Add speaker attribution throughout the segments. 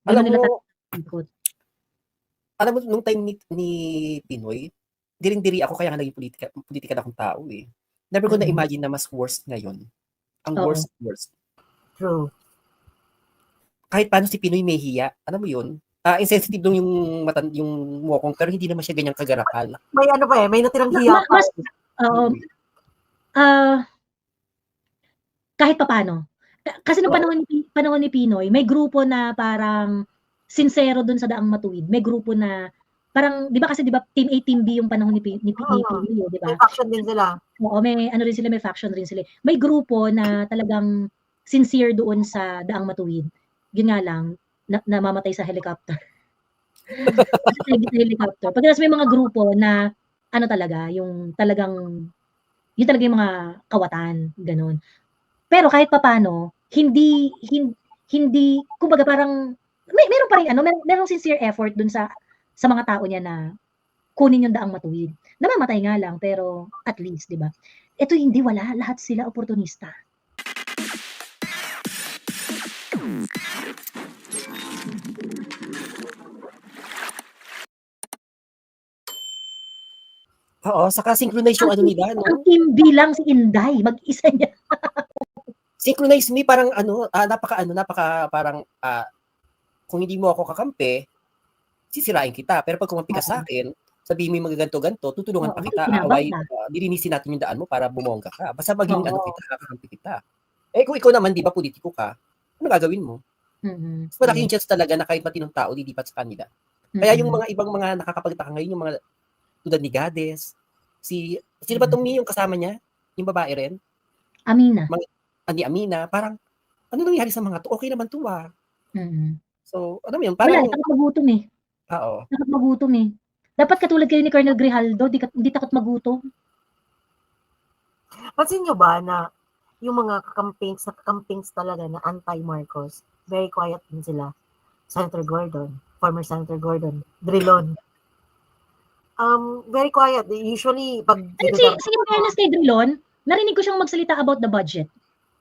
Speaker 1: Di
Speaker 2: Alam
Speaker 1: man nila
Speaker 2: mo
Speaker 1: ikot.
Speaker 2: alam mo nung time ni Pinoy, diring-diri ako kaya nga naging pulitika na akong tao, eh. Never ko na-imagine na mas worst ngayon. Ang
Speaker 1: Oo.
Speaker 2: worst.
Speaker 3: True.
Speaker 2: Kahit paano si Pinoy may hiya, alam mo yun? Insensitive dun yung mokong, pero hindi naman siya ganyang kagarapan.
Speaker 3: May ano pa eh, may natirang hiya pa.
Speaker 1: Oo. Kahit papaano. Kasi nung panahon ni Pinoy, may grupo na parang sincero dun sa daang matuwid. May grupo na parang, di ba team A, team B yung panahon ni Pinoy, di ba?
Speaker 3: May faction din sila.
Speaker 1: Oo, may ano rin sila, may faction rin sila. May grupo na talagang sincere doon sa daang matuwid. Yun nga lang, namamatay sa helicopter. Helicopter. Pagkatapos may mga grupo na ano talaga, yung talagang yung mga kawatan, ganun. Pero kahit papaano, hindi kumbaga parang meron pa rin merong sincere effort dun sa mga tao niya na kunin yung daang matuwid. Namamatay nga lang, pero at least, di ba? Ito hindi, wala. Lahat sila oportunista.
Speaker 2: Oo, saka synchronize yung ano nila, no?
Speaker 1: Ang team B lang si Inday, mag-isa niya.
Speaker 2: Synchronize me, parang napaka parang, kung hindi mo ako kakampi, sisirain kita. Pero pag kumampi ka sa akin, sabihin mo yung magaganto-ganto, tutulungan pa kita, lilinisin natin yung daan mo para bumongga ka. Basta maging kakampi kita. Eh kung ikaw naman, di ba, politiko ka, ano gagawin mo? Mas malaki yung chance talaga na kahit matinong tao, lilipat sa kanila. Kaya yung mga ibang mga nakakapagtaka ngayon, yung mga tulad ni Gades, sino ba yung kasama niya? Yung babae rin?
Speaker 1: Amina.
Speaker 2: Ni Amina, parang, ano nangyari sa mga to? Okay naman to, So, ano yun?
Speaker 1: Parang, wala, takot magutom eh.
Speaker 2: Oo.
Speaker 1: Takot magutom eh. Dapat katulad kayo ni Colonel Grijaldo, hindi takot magutom.
Speaker 3: Pansin nyo ba na yung mga campaigns talaga na anti-Marcos, very quiet din sila. Senator Gordon, former Senator Gordon, Drilon. Very quiet. Usually, pag...
Speaker 1: Si fairness kay Drilon, narinig ko siyang magsalita about the budget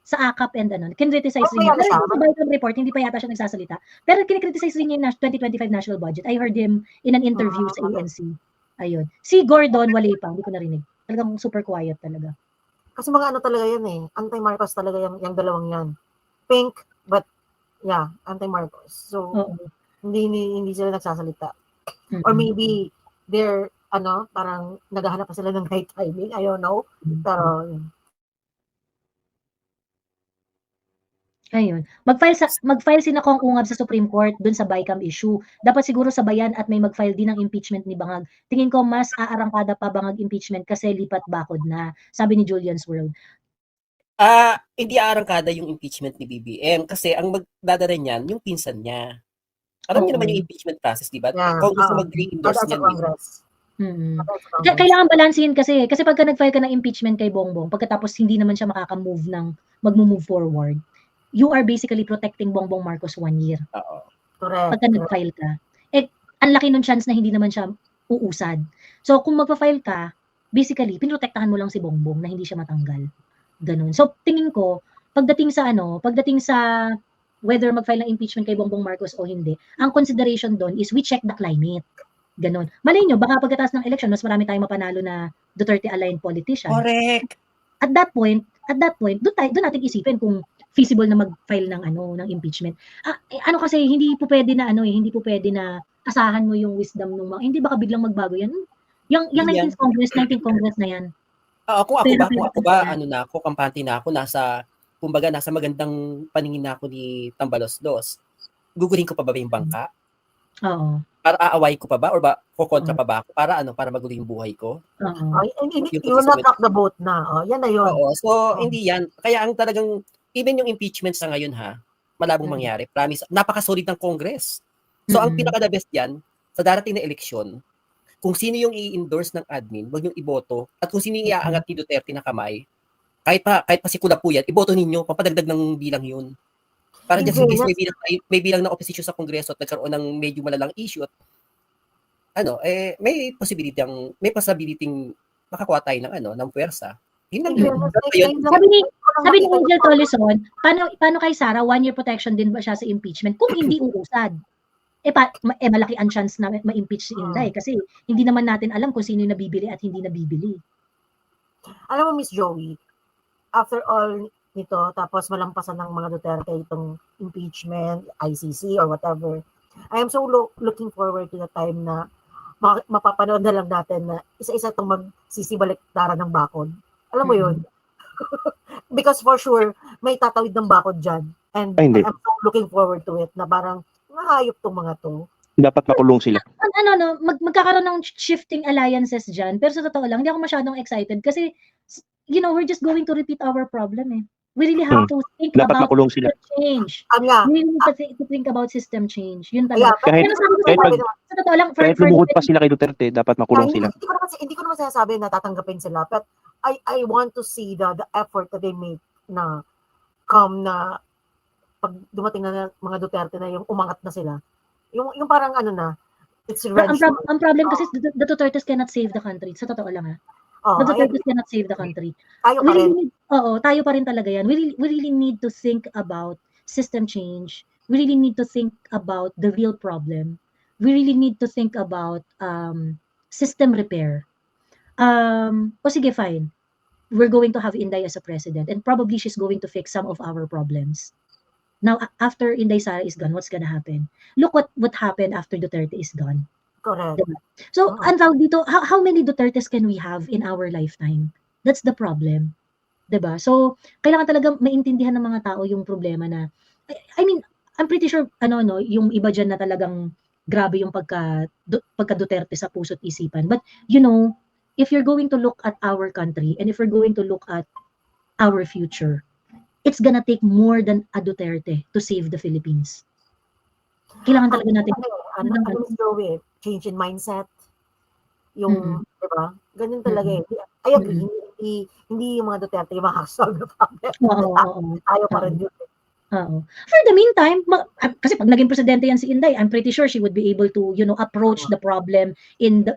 Speaker 1: sa AKAP and kinriticize rin niya. Pero sa Biden report, hindi pa yata siya nagsasalita. Pero kinikriticize rin niya yung 2025 national budget. I heard him in an interview sa ANC. Ayun. Si Gordon, wala pa. Hindi ko narinig. Talagang super quiet talaga.
Speaker 3: Kasi mga ano talaga yan eh. Anti-Marcos talaga yung dalawang yan. Pink, but yeah, anti-Marcos. So, hindi sila nagsasalita. Or maybe, they're, parang naghahanap pa sila ng right timing. I don't know. Pero, yun.
Speaker 1: Ayun. Mag-file si Nakong Ungab sa Supreme Court dun sa BICAM issue. Dapat siguro sabayan at may mag-file din ng impeachment ni Bangag. Tingin ko mas aarangkada pa Bangag impeachment kasi lipat bakod na, sabi ni Julian's World.
Speaker 2: Hindi aarangkada yung impeachment ni BBM kasi ang magdadala niyan yung pinsan niya. Alam niyo naman yung impeachment process, di ba? Congress na mag-re-endorse niyan.
Speaker 1: Kailangan balansin kasi pagka nag-file ka ng impeachment kay Bongbong, pagkatapos hindi naman siya mag-move forward, you are basically protecting Bongbong Marcos 1 year.
Speaker 3: Correct.
Speaker 1: Pagka nag-file ka. Ang laki ng chance na hindi naman siya uusad. So, kung magpa-file ka, basically, pinrotektahan mo lang si Bongbong na hindi siya matanggal. Ganun. So, tingin ko, pagdating sa whether mag-file ng impeachment kay Bongbong Marcos o hindi, ang consideration doon is we check the climate. Ganun. Malay nyo, baka pagkatapos ng election, mas marami tayong mapanalo na Duterte-aligned politician.
Speaker 2: Correct.
Speaker 1: At that point, doon natin isipin kung feasible na mag-file ng impeachment. Kasi hindi po pwede na asahan mo yung wisdom ng mga, hindi baka biglang magbago yan. Yung 19th Congress na yan.
Speaker 2: Kung ako ba, kampante na ako, nasa magandang paningin na ako ni Tambalos Dos. Gugurin ko pa ba yung bangka?
Speaker 1: Oo.
Speaker 2: Para aaway ko pa ba? Or ba, kukontra pa ba ako? Para magulo yung buhay ko?
Speaker 3: You will not rock the boat na. Yan na yun.
Speaker 2: Oo. So, hindi yan. Kaya ang talagang, even yung impeachment sa ngayon malabong mangyari. Promise, napaka-solid ng Congress. So, ang pinaka-the best yan, sa darating na eleksyon, kung sino yung i-endorse ng admin, wag yung iboto, at kung sino yung iaangat ni Duterte na kamay, kahit pa si Kulapu yan, iboto ninyo, papadagdag ng bilang yun. Para just in case may bilang na opposition sa Kongreso at nagkaroon ng medyo malalang issue at may possibility makakuha tayo ng puwersa.
Speaker 1: Sabi ni Angel Tolison, paano kay Sara, 1 year protection din ba siya sa impeachment kung hindi uusad? Malaki ang chance na ma-impeach si Inday kasi hindi naman natin alam kung sino yung nabibili at hindi nabibili.
Speaker 3: Alam mo, Miss Joey, after all nito, tapos malampasan ng mga Duterte itong impeachment, ICC or whatever, I am so looking forward to the time na mapapanood na lang natin na isa-isa itong magsisibaliktaran ng bakod. Alam mo yun? Because for sure, may tatawid ng bakod dyan. And I'm so looking forward to it na parang mahayop tong mga to.
Speaker 4: Dapat makulong sila.
Speaker 1: Magkakaroon ng shifting alliances dyan. Pero sa totoo lang, hindi ako masyadong excited kasi, we're just going to repeat our problem eh. We really have to think
Speaker 4: dapat
Speaker 1: about
Speaker 4: makulong sila.
Speaker 1: system change. We really need to think about system change. Yun talaga. Sa totoo lang,
Speaker 4: kahit lumukod pa sila kay Duterte, dapat makulong sila.
Speaker 3: Hindi ko naman sinasabi na tatanggapin sila, but I want to see the effort that they make na na pag dumating na mga Duterte na yung umangat na sila. Yung parang it's revenge.
Speaker 1: Ang problem kasi the Dutertes cannot save the country. Sa totoo lang the Dutertes cannot save the country.
Speaker 3: Tayo pa rin.
Speaker 1: Tayo pa rin talaga yan. We really need to think about system change. We really need to think about the real problem. We really need to think about system repair. Sige, fine. We're going to have Inday as a president and probably she's going to fix some of our problems. Now, after Inday Sara is gone, what's gonna happen? Look what happened after Duterte is gone.
Speaker 3: Correct.
Speaker 1: Diba? So, ang tawag dito, how many Dutertes can we have in our lifetime? That's the problem. Diba? So, kailangan talaga maintindihan ng mga tao yung problema na, I mean, I'm pretty sure, yung iba dyan na talagang grabe yung pagka Duterte sa puso't isipan. But, if you're going to look at our country and if we're going to look at our future, it's gonna take more than a Duterte to save the Philippines. Kailangan talaga natin.
Speaker 3: Change in mindset. Yung, diba? Ganun talaga eh. I agree. Hindi yung mga Duterte yung makakasolve na problem. Tayo pa rin yun.
Speaker 1: For the meantime, kasi pag naging presidente yan si Inday, I'm pretty sure she would be able to, approach the problem in the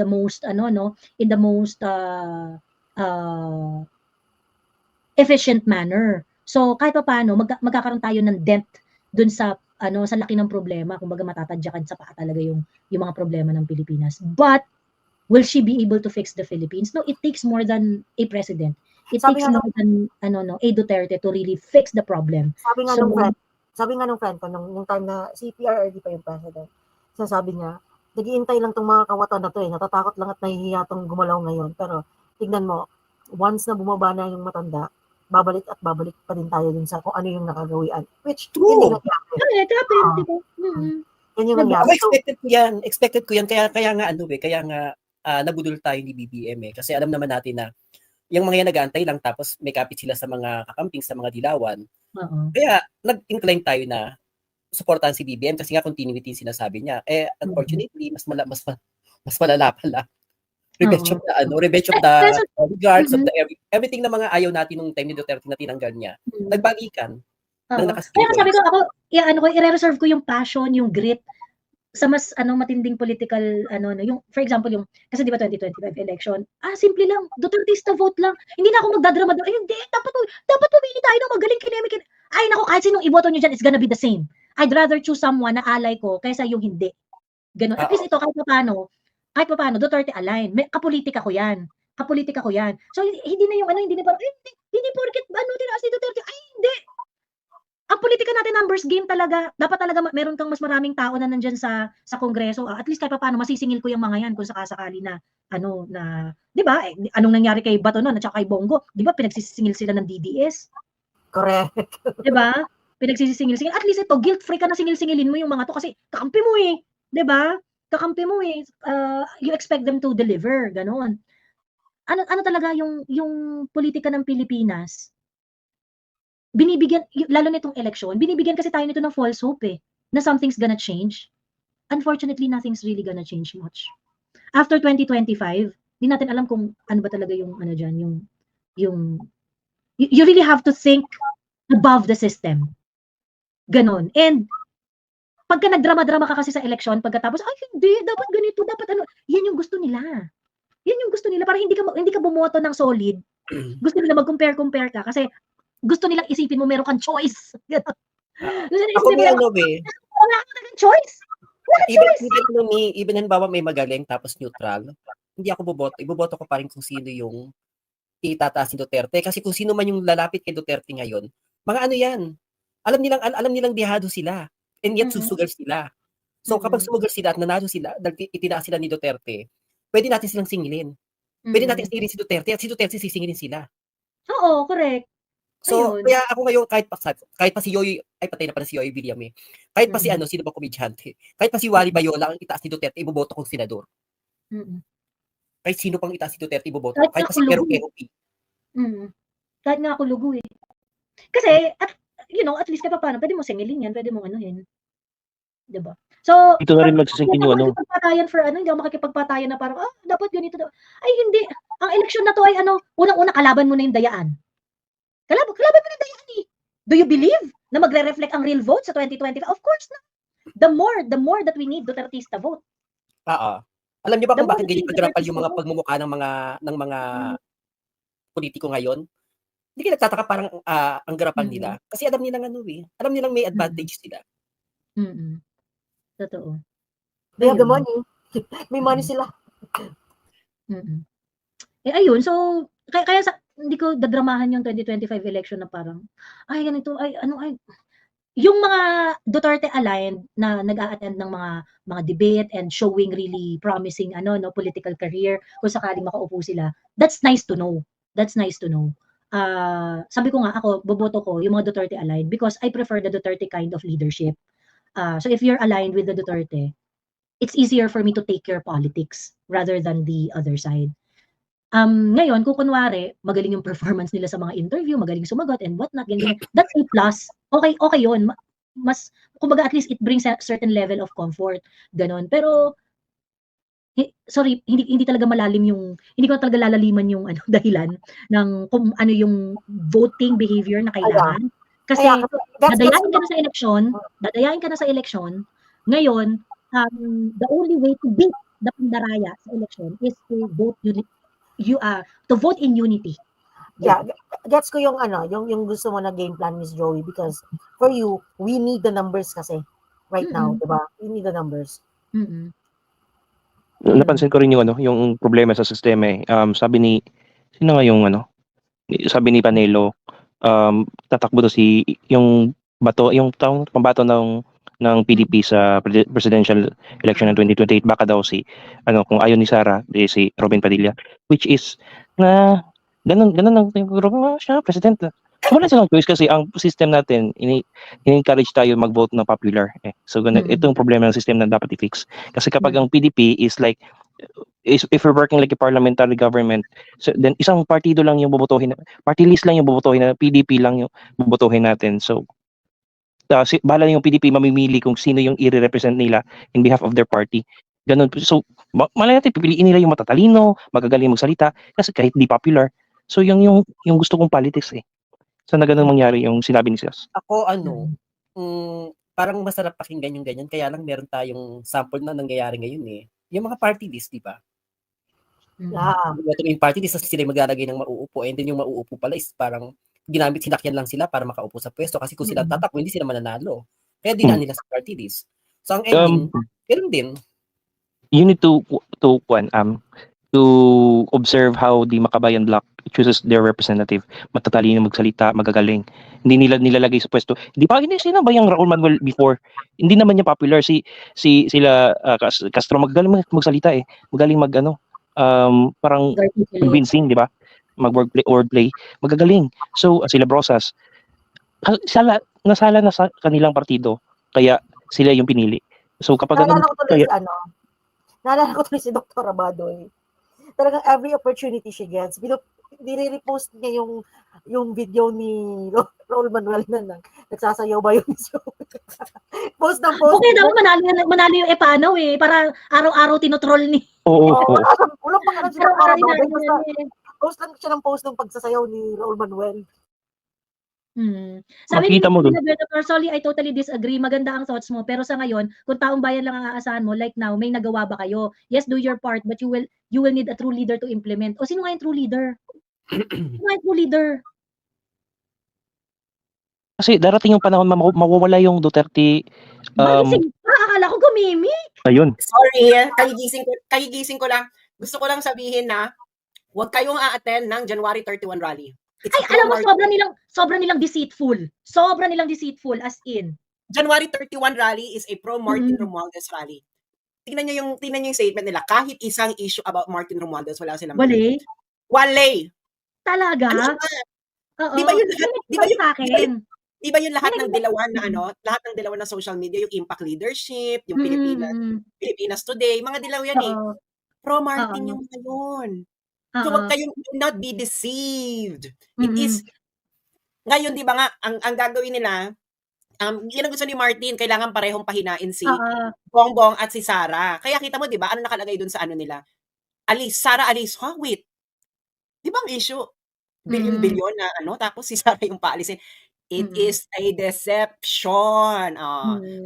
Speaker 1: most, in the most efficient manner. So kahit pa paano magkakaroon tayo ng dent dun sa sa laki ng problema, kumbaga matatadyakan sa paa talaga yung mga problema ng Pilipinas. But will she be able to fix the Philippines? No, it takes more than a president. It takes more than a Duterte to really fix the problem.
Speaker 3: Sabi nga nung friend ko nung time na si PRRD pa yung president. Sabi niya, naghihintay lang tong mga kawatan na to eh, natatakot lang at nahihiya tong gumalaw ngayon. Pero tignan mo, once na bumaba na yung matanda, babalik at babalik pa din tayo dun sa kung ano yung nakagawian. Which,
Speaker 2: true.
Speaker 3: Yan yung nangyari.
Speaker 2: Expected ko yan. Kaya nga nabudol tayo ni BBM eh. Kasi alam naman natin na yung mga yan nag-aantay lang tapos may kapit sila sa mga kakamping, sa mga dilawan. Kaya nag-incline tayo na supportahan si BBM kasi nga continuity sinasabi niya. Unfortunately, mas malala pala. Revenge of the regards of the everything na mga ayaw natin nung time ni Duterte na tinanggal niya. Nagbagikan.
Speaker 1: Kaya sabi ko i-reserve ko yung passion, yung grit sa mas matinding political yung for example yung kasi di ba 2025 election, simple lang, Duterteista vote lang. Hindi na ako magdadrama doon. Hindi, dapat pumili tayo ng magaling kinemi. Ay nako, kahit sinong iboto niyo diyan, it's gonna be the same. I'd rather choose someone na alay ko kaysa yung hindi. Ganun. At least ito kahit paano Duterte align. Kapolitika ko yan. So hindi na yung hindi porket tinaas ni Duterte. Ay hindi. Ang politika natin numbers game talaga. Dapat talaga meron kang mas maraming tao na nandiyan sa Kongreso. At least kahit paano masisingil ko yung mga yan kung sakasakali na na 'di ba? Anong nangyari kay Bato noon at saka kay Bongo? 'Di ba pinagsisingil sila ng DDS?
Speaker 3: Correct.
Speaker 1: 'Di ba? Pinagsisingil. At least ito guilt free ka na singil-singilin mo yung mga to kasi kakampi mo eh. 'Di ba? Kakampi mo eh, you expect them to deliver, ganoon. Ano talaga yung politika ng Pilipinas? Binibigyan, lalo nitong election, binibigyan kasi tayo nito ng false hope eh, na something's gonna change. Unfortunately, nothing's really gonna change much. After 2025, hindi natin alam kung ano ba talaga yung dyan, you really have to think above the system. Ganon. And pagka nagdrama-drama ka kasi sa election, pagkatapos, hindi, dapat ganito, dapat yan yung gusto nila. Para hindi ka bumoto ng solid. Gusto nila mag-compare ka kasi gusto nilang isipin mo meron kang choice.
Speaker 2: Ako may
Speaker 1: wala kang choice.
Speaker 2: Even halimbawa may magaling tapos neutral, hindi ako boboto. Iboboto ko pa rin kung sino yung itataas ni Duterte. Kasi kung sino man yung lalapit kay Duterte ngayon, mga ano yan, alam nilang dihado sila. And yet susugal sila. So kapag sumugal sila at nanalo sila, dahil itinaas sila ni Duterte, pwede natin silang singilin. Pwede natin singilin si Duterte at si Duterte sisingilin sila.
Speaker 1: Oo, correct.
Speaker 2: So,
Speaker 1: Ayun.
Speaker 2: kaya ako ngayon, kahit pa si Yoy, ay patay na pala si Yoy William eh. Kahit pa si sino ba komedyante? Kahit pa si Wally Bayola ang itaas ni Duterte, iboboto kong senador. Kahit sino pang itaas ni Duterte, iboboto. Kahit pa si Pero P.
Speaker 1: Kahit nga ako lugo eh. Kasi, at least kapag paano, pwede mo singilin yan, pwede mo anuhin. Diba? So,
Speaker 4: Ito na rin magsisingkin yung ano.
Speaker 1: Hindi ako makikipagpatayan na parang, dapat ganito daw. Ay, hindi. Ang eleksyon na to ay unang-una, kalaban mo na yung dayaan. Kalaban mo na yung dayaan eh. Do you believe na magre-reflect ang real vote sa 2025? Of course na. The more that we need Dutertista vote.
Speaker 2: Alam niyo ba kung bakit ganyan kagarapal yung mga pagmumukha ng mga politiko ngayon? Hindi kayo nagtataka parang ang garapal nila. Kasi alam nilang alam nilang may advantage sila.
Speaker 1: Totoo.
Speaker 3: They have the money. May money sila.
Speaker 1: Ayun, so, kaya hindi ko dadramahan yung 2025 election na parang, ganito, yung mga Duterte aligned na nag-a-attend ng mga debate and showing really promising political career kung sakaling makaupo sila, that's nice to know. Sabi ko nga ako, boboto ko yung mga Duterte aligned because I prefer the Duterte kind of leadership. So if you're aligned with the Duterte, it's easier for me to take your politics rather than the other side. Ngayon, kung kunwari, magaling yung performance nila sa mga interview, magaling sumagot and whatnot, ganyan, that's a plus. Okay yun. Mas, kumbaga at least it brings a certain level of comfort. Ganon. Pero, sorry, hindi talaga malalim hindi ko talaga lalaliman yung dahilan ng kung ano yung voting behavior na kailangan. Kasi, dadayain ka na sa eleksyon, ngayon, the only way to beat the Pandaraya sa election is to vote to vote in unity.
Speaker 3: Yeah, gets ko yung gusto mo na game plan, Miss Joey, because for you, we need the numbers kasi right now, diba? We need the numbers.
Speaker 4: Napansin ko rin yung problema sa sistema eh. Sabi ni Panelo, tatakbo daw yung pambato ng PDP sa presidential election ng 2028, baka daw kung ayaw ni Sara, si Robin Padilla, which is na ganun ang siya president. Wala silang choice kasi ang system natin in-encourage tayo mag-vote na popular eh. So itong problema ng system na dapat i-fix. Kasi kapag ang PDP is like if we're working like a parliamentary government, so then isang partido lang yung bobotohin, party list lang yung bobotohin, na PDP lang yung bobotohin natin. So bahala yung PDP mamimili kung sino yung i-represent nila in behalf of their party. Ganun. So, malay natin, pipiliin nila yung matatalino, magagaling magsalita, kasi kahit di popular. So, yung gusto kong politics eh. Sana ganun mangyari yung sinabi ni Sias.
Speaker 2: Ako, parang masarap pakinggan yung ganyan, kaya lang meron tayong sample na nangyayari ngayon eh. Yung mga party list, di ba? Yung party list, sila maglalagay ng mauupo, and then yung mauupo pala is parang sinakyan lang sila para makaupo sa pwesto kasi kung sila tatakbo, hindi sila mananalo. Kaya dinaan nila sa party list. So, ang ending, ganun din.
Speaker 4: You need to observe how the Makabayan Bloc chooses their representative. Matatalino magsalita, magagaling. Hindi nila nilalagay sa pwesto. Hindi sila ba yung Raul Manuel before? Hindi naman niya popular. Sila Castro magaling magsalita eh. Magaling parang convincing, di ba? Wordplay, magagaling. So, sila Brosas, nasala na sa kanilang partido, kaya sila yung pinili. So, kapag
Speaker 3: naalala ko tuloy si Dr. Abadoy. Talagang every opportunity she gets, nire-repost niya yung video ni Raul Manuel na nagsasayaw ba yung show. Post.
Speaker 1: Okay, dapat manalo yung Epanaw eh. Para araw-araw tinotroll ni.
Speaker 4: Oo.
Speaker 3: Walang pangalan si Dr. Abadoy. Post lang siya ng post ng pagsasayaw ni Raul Manuel.
Speaker 1: Sabi ni Roberto Carsoli, I totally disagree. Maganda ang thoughts mo. Pero sa ngayon, kung taong bayan lang ang aasahan mo, like now, may nagawa ba kayo? Yes, do your part, but you will need a true leader to implement. O sino nga yung true leader?
Speaker 4: Kasi darating yung panahon mawawala yung Duterte.
Speaker 1: Akala ko gumimik.
Speaker 4: Ayun.
Speaker 5: Sorry, kagigising ko lang. Gusto ko lang sabihin na huwag kayong a-attend ng January 31 rally. It's
Speaker 1: Ay, alam mo, sobra nilang deceitful. Sobra nilang deceitful, as in.
Speaker 5: January 31 rally is a pro-Martin Romualdez rally. Tingnan niyo yung statement nila. Kahit isang issue about Martin Romualdez, wala silang
Speaker 1: Wale?
Speaker 5: Wale.
Speaker 1: Talaga?
Speaker 5: Ano
Speaker 1: Oo.
Speaker 5: Di ba yun lahat? Di ba yun lahat
Speaker 1: May
Speaker 5: ng dilawan na lahat ng dilawan na social media, yung Impact Leadership, yung Pilipinas Today, mga dilaw yan eh. Pro-Martin yung mga yun. So wag kayong, do not be deceived. It is, ngayon di ba nga, ang gagawin nila, yun ang gusto ni Martin, kailangan parehong pahinain si Bongbong at si Sara. Kaya kita mo, di ba, ano nakalagay dun sa ano nila? Sara Alice, wait. Di ba ang issue? Bilyon na tapos si Sara yung paalisin. It is a deception.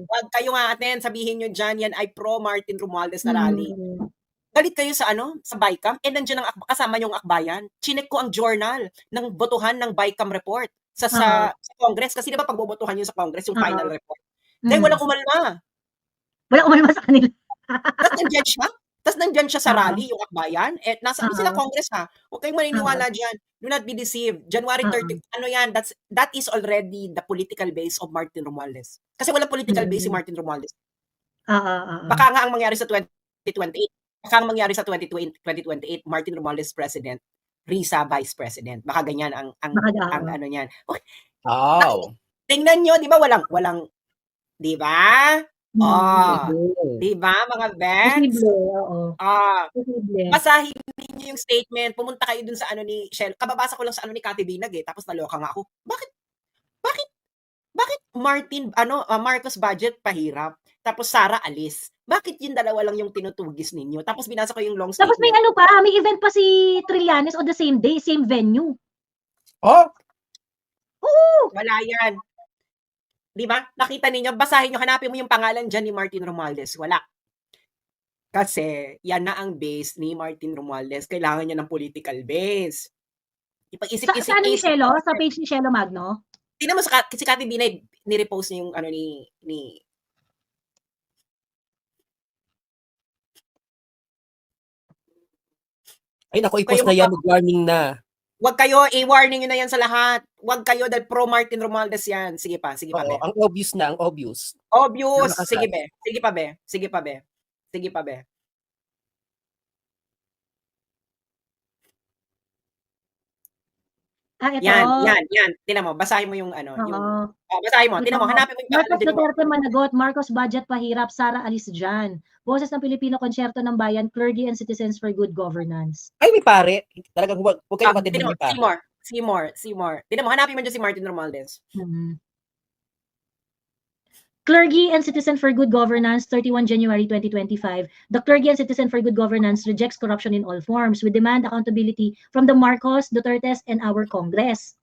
Speaker 5: Wag kayo nga atin, sabihin nyo dyan, yan ay pro-Martin Romualdez na rally. Galit kayo sa sa BICAM, nandiyan ang kasama yung akbayan. Chinek ko ang journal ng botohan ng BICAM report sa Congress. Kasi di ba pagbobotohan yun sa Congress, yung final report. Dahil walang umalma.
Speaker 1: Walang umalma sa kanila.
Speaker 5: Tapos nandyan siya sa rally, yung akbayan. Nasa sila Congress ha. Huwag kayong maniniwala dyan. Do not be deceived. January 30, that is already the political base of Martin Romualdez. Kasi walang political base si Martin Romualdez. Baka nga ang mangyari sa 2028, baka ang mangyari sa 2028, Martin Romualdez President, Risa Vice President. Baka ganyan ang ano niyan.
Speaker 2: Oh.
Speaker 5: Tingnan nyo, di ba walang, di ba? Di ba mga bets? Basahin niyo yung statement, pumunta kayo dun sa ni Shell. Kababasa ko lang sa ni Cathy Binag tapos naloka nga ako. Bakit Martin, Marcos budget pahirap, tapos Sara alis? Bakit yung dalawa lang yung tinutugis ninyo? Tapos binasa ko yung long statement.
Speaker 1: Tapos may may event pa si Trillanes on the same day, same venue.
Speaker 2: Oh?
Speaker 1: Oo!
Speaker 5: Wala yan. Di ba? Nakita ninyo, basahin nyo, hanapin mo yung pangalan dyan ni Martin Romualdez. Wala. Kasi, yan na ang base ni Martin Romualdez. Kailangan niya ng political base. Ipag-isip-isip.
Speaker 1: Sa ni Shelo? Sa page ni Shelo Magno?
Speaker 5: Tingnan mo si Cathy Binay, ni-repost niya yung ni
Speaker 2: Ay, naku, i-post na yan, mag-warning na.
Speaker 5: Huwag kayo, i-warning nyo na yan sa lahat. Huwag kayo dahil pro-Martin Romualdez yan. Sige pa, be.
Speaker 2: Ang obvious na, ang obvious.
Speaker 5: Obvious. Sige be. Sige pa be.
Speaker 1: Ito.
Speaker 5: Yan. Tingnan mo, basahin mo yung basahin mo. Tingnan mo, hanapin mo yung
Speaker 1: Marcos Duterte managot, Marcos budget pahirap, Sara alis dyan. Boses ng Pilipino Konsyerto ng Bayan, Clergy and Citizens for Good Governance.
Speaker 2: Ay, may pare. Talagang huwag kayo matindi may pare.
Speaker 5: See more. Tingnan mo, hanapin mo dyan si Martin Romualdez.
Speaker 1: Clergy and Citizen for Good Governance, 31 January 2025. The Clergy and Citizen for Good Governance rejects corruption in all forms. We demand accountability from the Marcos, Dutertes, and our Congress.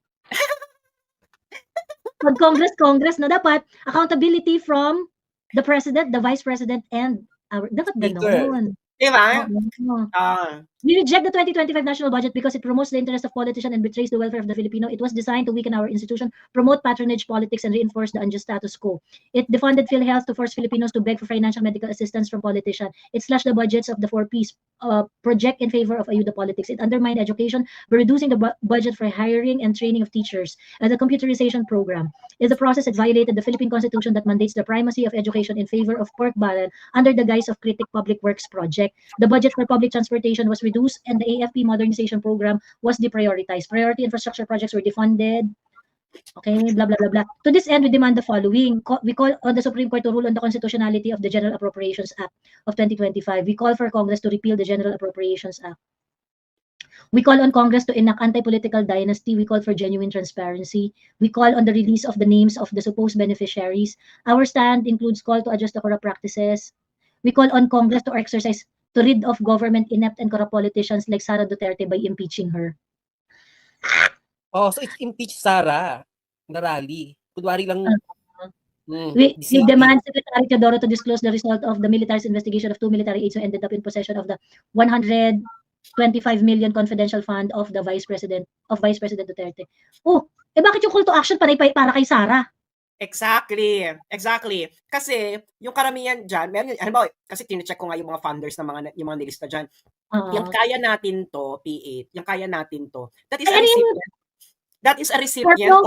Speaker 1: Congress na dapat, accountability from the President, the Vice President, and our, dapat ganoon.
Speaker 5: Diba?
Speaker 1: We reject the 2025 national budget because it promotes the interest of politicians and betrays the welfare of the Filipino. It was designed to weaken our institution, promote patronage politics, and reinforce the unjust status quo. It defunded PhilHealth to force Filipinos to beg for financial medical assistance from politicians. It slashed the budgets of the 4Ps project in favor of ayuda politics. It undermined education by reducing the budget for hiring and training of teachers and the computerization program. In the process, it violated the Philippine Constitution that mandates the primacy of education in favor of pork barrel under the guise of Critic Public Works Project. The budget for public transportation was reduced and the AFP modernization program was deprioritized. Priority infrastructure projects were defunded. Okay, blah, blah, blah, blah. To this end, we demand the following. We call on the Supreme Court to rule on the constitutionality of the General Appropriations Act of 2025. We call for Congress to repeal the General Appropriations Act. We call on Congress to enact anti-political dynasty. We call for genuine transparency. We call on the release of the names of the supposed beneficiaries. Our stand includes call to adjust the corrupt practices. We call on Congress to exercise to rid of government inept and corrupt politicians like Sara Duterte by impeaching her.
Speaker 2: Oh, so it's impeach Sara na rally. Kunwari lang.
Speaker 1: We demand Secretary Teodoro to disclose the result of the military's investigation of 2 military aides who ended up in possession of the 125 million confidential fund of the Vice President Duterte. Oh, bakit yung call to action para kay Sara?
Speaker 5: Exactly. Kasi yung karamihan diyan, meron halimbawa, kasi tine-check ko nga yung mga funders ng yung mga nilista diyan. Yung kaya natin to, P8, yung kaya natin to. That is a recipient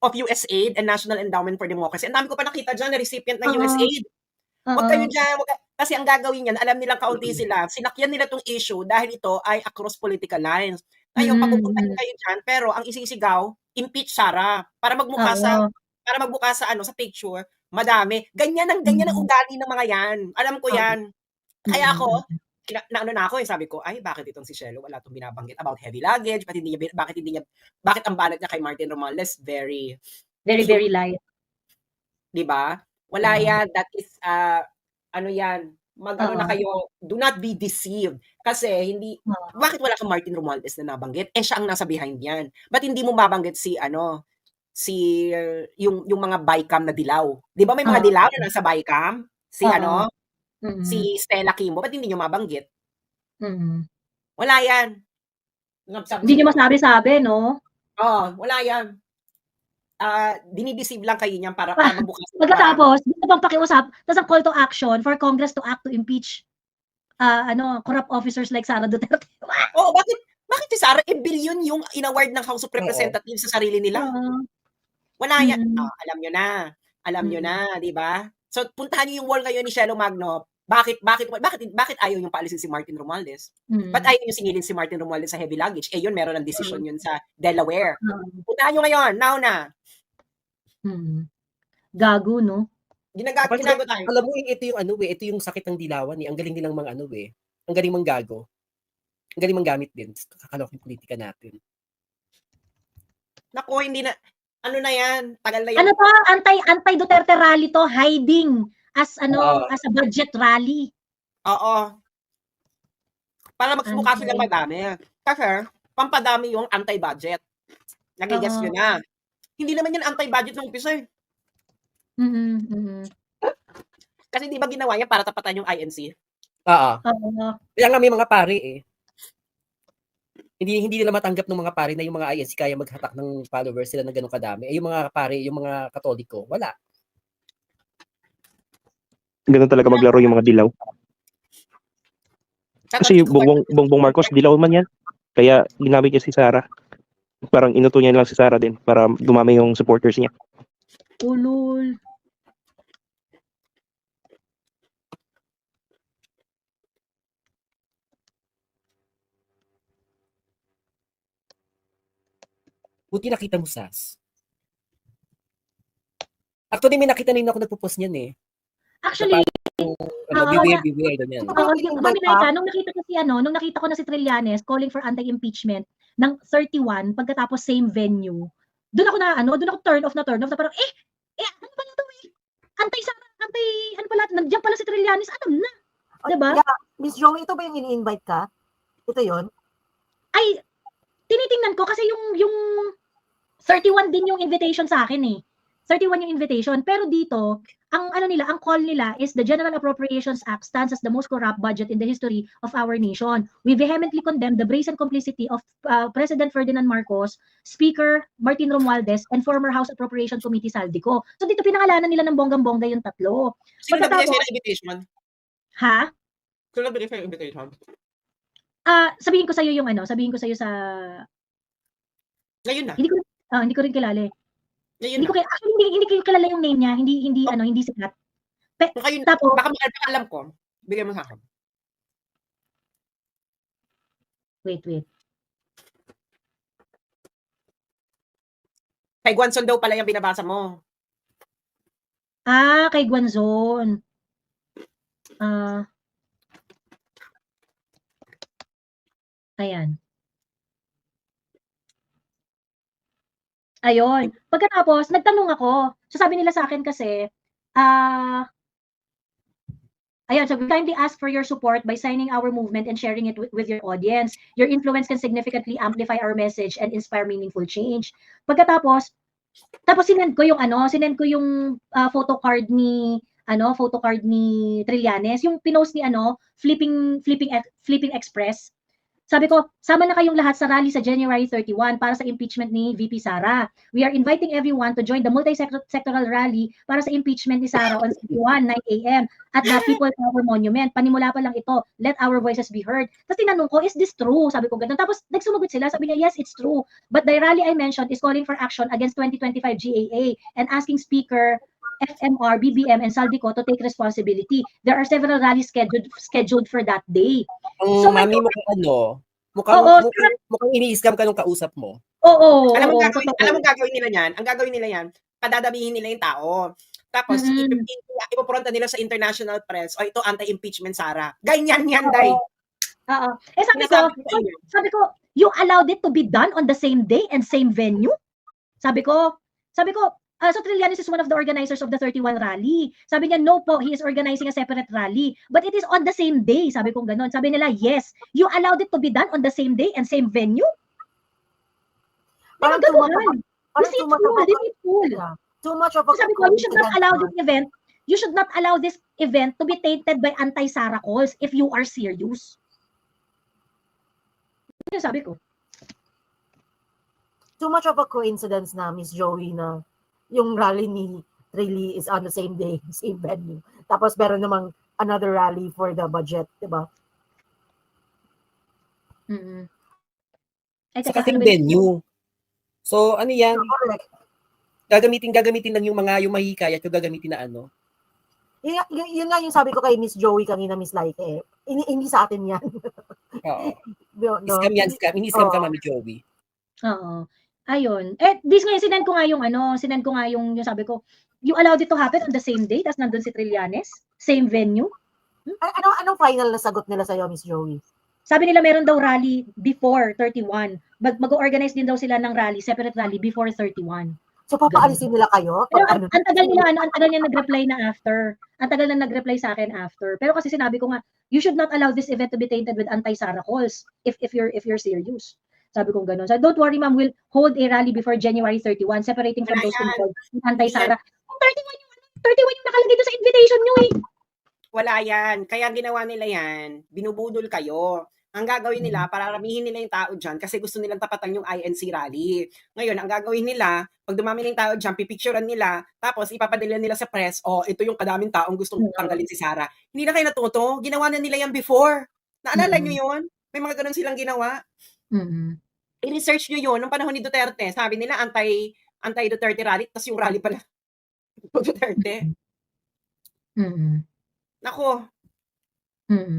Speaker 5: of USAID and National Endowment for Democracy. Ang dami ko pa nakita diyan na recipient ng USAID. Wag kayo diyan, kasi ang gagawin niyan, alam nilang kaunti sila. Sinakyan nila tong issue dahil ito ay across political lines. Ngayon, papupuntahin kayo diyan, pero ang isisigaw, impeach Sara para magmukha sa sa picture, madami. Ganyan ang ugali ng mga yan. Alam ko yan. Kaya ako, sabi ko, ay, bakit itong si Shelo wala itong binabanggit about heavy luggage, bakit ang balat niya kay Martin Romualdez very
Speaker 1: light.
Speaker 5: Diba? Wala yan. That is, yan, na kayo, do not be deceived. Kasi, bakit wala kang Martin Romualdez na nabanggit? Siya ang nasa behind yan. Ba't hindi mo mabanggit yung mga bycam na dilaw? Di ba may mga dilaw na nasa bycam? Si Stella Kimbo, ba't hindi nyo mabanggit? Wala yan.
Speaker 1: Hindi nyo masabi-sabi, no?
Speaker 5: Wala yan. Dinideceive lang kayo niyan para mabukas.
Speaker 1: Pagkatapos, dito bang pakiusap, tapos ang call to action for Congress to act to impeach corrupt officers like Sara Duterte.
Speaker 5: Bakit si Sara, billion yung inaward ng House of Representatives sa sarili nila? Wala yan. Alam nyo na, di ba? So, puntahan nyo yung wall ngayon ni Shelo Magno. Bakit ayaw yung paalisin si Martin Romualdez? Ba't ayaw yung singilin si Martin Romualdez sa heavy luggage? Yun, meron ng decision yun sa Delaware. Puntahan nyo ngayon, now na.
Speaker 1: Gago, no?
Speaker 5: Ginago tayo.
Speaker 2: Alam mo, ito yung sakit ng dilawan Ang galing nilang ang galing gago. Ang galing gamit din. Kakaloking politika natin.
Speaker 5: Naku, hindi na, na yan, tagal na yan.
Speaker 1: Ano to, anti-Duterte rally to, hiding as a budget rally.
Speaker 5: Oo. Para magmukha sila madami. Kasi, pampadami yung anti-budget. Nagigets nyo na. Hindi naman yan anti-budget ng umpisa eh. Kasi di ba ginawa niya para tapatan yung INC? Kaya nga may mga pari eh. Hindi nila matanggap ng mga pari na yung mga INC kaya maghatak ng followers sila ng ganun kadami. Yung mga pari, yung mga Katoliko, wala.
Speaker 4: Ganun talaga maglaro yung mga dilaw. Kasi Bongbong Marcos, dilaw man yan. Kaya ginamit niya si Sara. Parang inuto niya lang si Sara din para dumami yung supporters niya.
Speaker 1: Ulul.
Speaker 2: Buti nakita mo, Sas. Actually, may nakita rin ako nagpo-post niyan eh.
Speaker 1: Actually,
Speaker 2: beware ganyan.
Speaker 1: Nung nakita ko na si Trillanes calling for anti-impeachment ng 31 pagkatapos same venue. Doon ako turn off na parang ano ba nito eh? Nandiyan pala si Trillanes, na? Diba?
Speaker 3: Yeah. Miss Joey, ito ba yung ini-invite ka? Ito yon?
Speaker 1: Ay, tinitingnan ko kasi yung 31 din yung invitation sa akin eh. 31 yung invitation. Pero dito, ang call nila is the General Appropriations Act stands as the most corrupt budget in the history of our nation. We vehemently condemn the brazen complicity of President Ferdinand Marcos, Speaker Martin Romualdez, and former House Appropriation Committee Saldico. So dito pinangalanan nila ng bonggang-bongga yung tatlo.
Speaker 5: Sino nabigay sa'yo ng invitation?
Speaker 1: Ha?
Speaker 5: Sino nabigay sa'yo ng invitation?
Speaker 1: Sabihin ko sa'yo sa...
Speaker 5: Ngayon na?
Speaker 1: Hindi ko rin kilala eh.
Speaker 5: Ngayon
Speaker 1: hindi ko kilala yung name niya, hindi sikat.
Speaker 5: Tapos baka alam ko. Bigay mo sa akin.
Speaker 1: Wait.
Speaker 5: Kay Guanzon daw pala yung binabasa mo.
Speaker 1: Kay Guanzon. Ayan. Ayun. Pagkatapos, nagtanong ako. So sabi nila sa akin kasi, so we kindly ask for your support by signing our movement and sharing it with your audience. Your influence can significantly amplify our message and inspire meaningful change. Tapos sinend ko yung photocard ni Trillanes, yung pinost ni Flipping Express. Sabi ko, sama na kayong lahat sa rally sa January 31 para sa impeachment ni VP Sara. We are inviting everyone to join the multi-sectoral rally para sa impeachment ni Sara on 31, 9 a.m. at the People Power Monument. Panimula pa lang ito. Let our voices be heard. Tapos tinanong ko, is this true? Sabi ko ganun. Tapos nagsumagot sila. Sabi niya, yes, it's true. But the rally I mentioned is calling for action against 2025 GAA and asking Speaker FMR, BBM, and Saldico to take responsibility. There are several rallies scheduled for that day.
Speaker 2: So, mami, mukhang ini-scam ka nung kausap mo.
Speaker 1: Oo.
Speaker 5: Alam mo gagawin nila yan? Ang gagawin nila yan, padadamihin nila yung tao. Tapos, ipopronta nila sa international press, o ito, anti-impeachment Sara. Ganyan yan, Day.
Speaker 1: Oo. Sabi ko, you allowed it to be done on the same day and same venue? Sabi ko, so Trillanes is one of the organizers of the 31 rally. Sabi niya, no po, he is organizing a separate rally. But it is on the same day. Sabi ko ganon. Sabi nila, yes. You allowed it to be done on the same day and same venue?
Speaker 3: Parang too much of a
Speaker 1: Sabi ko, you should not allow this event to be tainted by anti-Sara calls if you are serious. Yun sabi ko.
Speaker 3: Too much of a coincidence na, Miss Joey, na yung rally ni Trilly is on the same day, same venue. Tapos meron namang another rally for the budget, di ba?
Speaker 2: Sa kasing venue. So, ano yan? Gagamitin lang yung mahihikayat yung gagamitin na ano.
Speaker 3: Yun nga yung sabi ko kay Miss Joey kanina, Miss Laike. Hindi sa atin yan.
Speaker 2: Oo. Scam yan, scam. Hindi scam ka, Mami Joey.
Speaker 1: Oo. Ayun. This ngayon, sinend ko nga yung sabi ko, you allowed it to happen on the same day, tapos nandun si Trillanes, same venue.
Speaker 3: Anong final na sagot nila sa'yo, Miss Joey?
Speaker 1: Sabi nila meron daw rally before 31. Mag-organize din daw sila ng rally, separate rally before 31.
Speaker 3: So papaalisin nila kayo?
Speaker 1: Pero ang tagal niya nag-reply na after. Ang tagal na nag-reply sa akin after. Pero kasi sinabi ko nga, you should not allow this event to be tainted with anti-Sara calls if you're serious. Sabi ko gano'n. So, don't worry, ma'am, we'll hold a rally before January 31, separating from those involved in anti-Sara. 31 yung nakalagay doon sa invitation nyo eh.
Speaker 5: Wala yan. Kaya ginawa nila yan, binubudol kayo. Ang gagawin nila, pararamihin nila yung tao dyan kasi gusto nilang tapatan yung INC rally. Ngayon, ang gagawin nila, pag dumami na yung tao dyan, pipicturean nila, tapos ipapadala nila sa press, ito yung kadaming taong gustong tanggalin si Sara. Hindi na kayo natuto. Ginawa na nila yan before. Naalala nyo yun? May mga ganun silang ginawa. I-research nyo yun. Nung panahon ni Duterte, sabi nila anti-Duterte rally, tapos yung rally pala Duterte. Nako.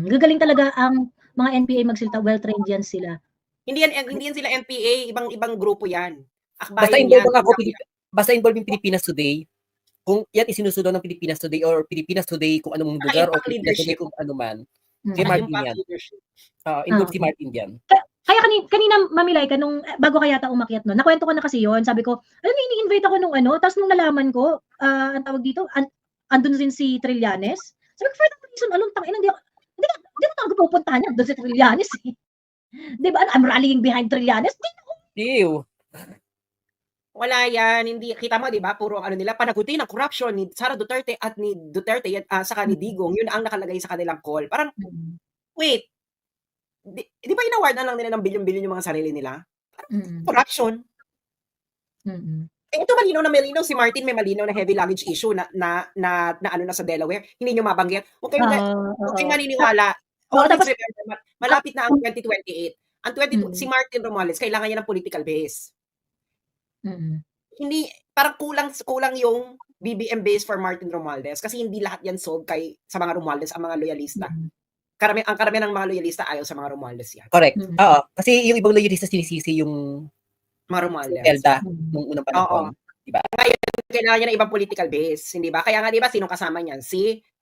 Speaker 1: Gagaling talaga ang mga NPA magsilta. Well-trained yan sila.
Speaker 5: Hindi yan sila NPA. Ibang grupo yan.
Speaker 2: Basta involved yung Pilipinas Today. Kung yan isinusunod ng Pilipinas Today or Pilipinas Today kung anong lugar o Pilipinas Today kung ano man. Si Martin yan. Involved si Martin yan.
Speaker 1: Kaya kanina Mamilay nung bago ka yata umakyat no, nakwento ko na kasi yon. Sabi ko, alam mo, ini-invite ako nung tapos nung nalaman ko, ang tawag dito, andun din si Trillanes. Sabi ko, for that reason, hindi ko talaga pupuntahan niya, andun si Trillanes eh. Di ba? I'm rallying behind Trillanes.
Speaker 2: Ew.
Speaker 5: Wala yan. Hindi, kita mo, di ba? Puro nila, panagutin ang corruption ni Sara Duterte at ni Duterte saka ni Digong. Yun ang nakalagay sa kanilang call. Parang, wait, di ba inaward na lang nila ng bilyon-bilyon yung mga sarili nila? Corruption. Ito malinaw si Martin may malinaw na heavy luggage issue na sa Delaware. Hindi nyo mabanggit. Huwag kayong maniniwala. Malapit na ang 2028. Si Martin Romualdez, kailangan niya ng political base. Hindi, parang kulang yung BBM base for Martin Romualdez kasi hindi lahat yan sold sa mga Romualdez, ang mga loyalista. Ang karamihan ng mga loyalista ayaw sa mga Romualdez yan.
Speaker 2: Correct. Oo. Kasi yung ibang loyalista sinisisi yung
Speaker 5: mga Romualdez.
Speaker 2: Elda nung unang panahon. Diba?
Speaker 5: Ngayon, kailangan niya ng ibang political base. Hindi ba? Kaya nga, di ba, sinong kasama niyan?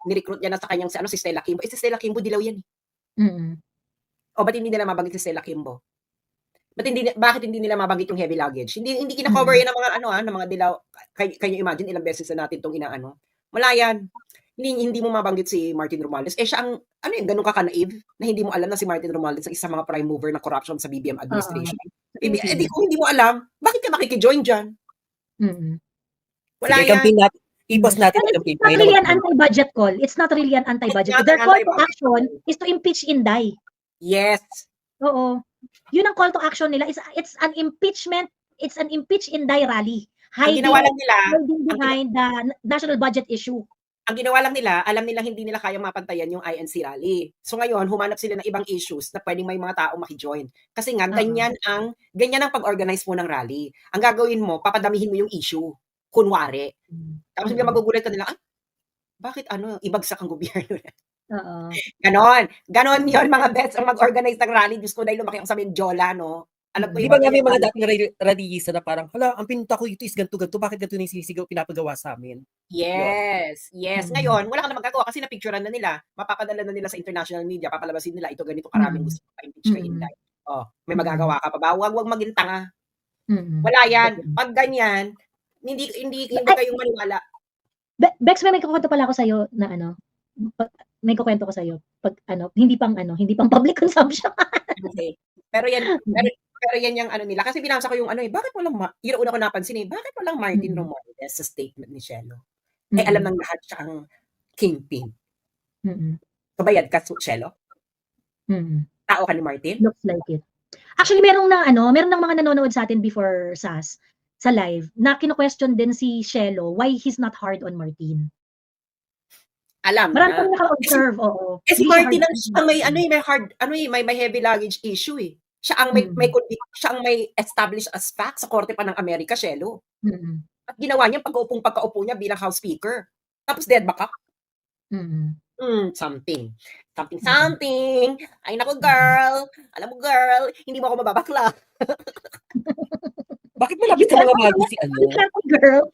Speaker 5: Ni-recruit niya na sa kanyang si Stella Kimbo. Si Stella Kimbo, dilaw yan eh. O ba't hindi nila mabanggit si Stella Kimbo? Bakit hindi nila mabanggit yung heavy luggage? Hindi kina-cover yan ng mga ng mga dilaw. Kayo imagine ilang beses na natin itong inaano. Wala yan. Hindi mo mabanggit si Martin Romualdez. Siya ang, ganun ka-naive na hindi mo alam na si Martin Romualdez ang isa mga prime mover na corruption sa BBM administration. Kung hindi mo alam, bakit ka makikijoin dyan?
Speaker 2: Wala yan. I-boss natin ang
Speaker 1: campaign. It's not really an anti-budget call. It's not really an anti-budget. Their call to action is to impeach Inday.
Speaker 5: Yes.
Speaker 1: Oo. Yun ang call to action nila. It's an impeachment. It's an impeach Inday rally.
Speaker 5: Ang ginawa lang nila,
Speaker 1: Hiding behind the national budget issue.
Speaker 5: ang ginawa lang nila, alam nila hindi nila kayang mapantayan yung INC rally. So ngayon, humanap sila ng ibang issues na pwedeng may mga taong maki-join. Kasi nga, ganyan ang pag-organize mo ng rally. Ang gagawin mo, papadamihin mo yung issue. Kunwari. Tapos bigla magugulat ka nila, bakit ibagsak ang gobyerno?
Speaker 1: Oo.
Speaker 5: Ganon yun, mga bets ang mag-organize ng rally. Diyos ko, dahil lumaki ako sa Menjola, no? Alam ko
Speaker 2: Di ba nga may mga dating rallyista na parang, hala, ang pinunta ko ito is ganto-ganto, bakit ganito na yung sinisigaw pinapagawa sa amin?
Speaker 5: Yes. Ngayon, wala ka na magagawa kasi napicturean na nila, mapapadala na nila sa international media, papalabasin nila, ito ganito karaming gusto pa-impeach kay Inday. May magagawa ka pa ba? Huwag maging tanga. Wala yan. Pag ganyan, hindi kayong maniwala.
Speaker 1: Bex, may kukwento pala ako sa'yo na may kukwento ko sa'yo. Pag hindi pang public consumption.
Speaker 5: Okay. Pero yan yung nila. Kasi binasa ko yung bakit walang, yun una ko napansin bakit walang Martin Romualdez sa statement ni Shelo? Alam ng lahat siya ang kingpin. Kabayad ka, Shelo? Tao ka ni Martin?
Speaker 1: Looks like it. Actually, meron ng mga nanonood sa atin before SAS sa live na kino-question din si Shelo why he's not hard on Martin.
Speaker 5: Alam
Speaker 1: Marami
Speaker 5: na.
Speaker 1: pang naka-observe, oo.
Speaker 5: Si Martin ang may heavy luggage issue eh. Siya ang siya ang may established as fact sa Korte pa ng Amerika, Shelo. At ginawa niya pagkaupo niya bilang House Speaker. Tapos dead back up. Something. Ay naku, girl. Alam mo, girl, hindi mo ako mababakla.
Speaker 2: Bakit malapit sa mga bago si
Speaker 1: Girl.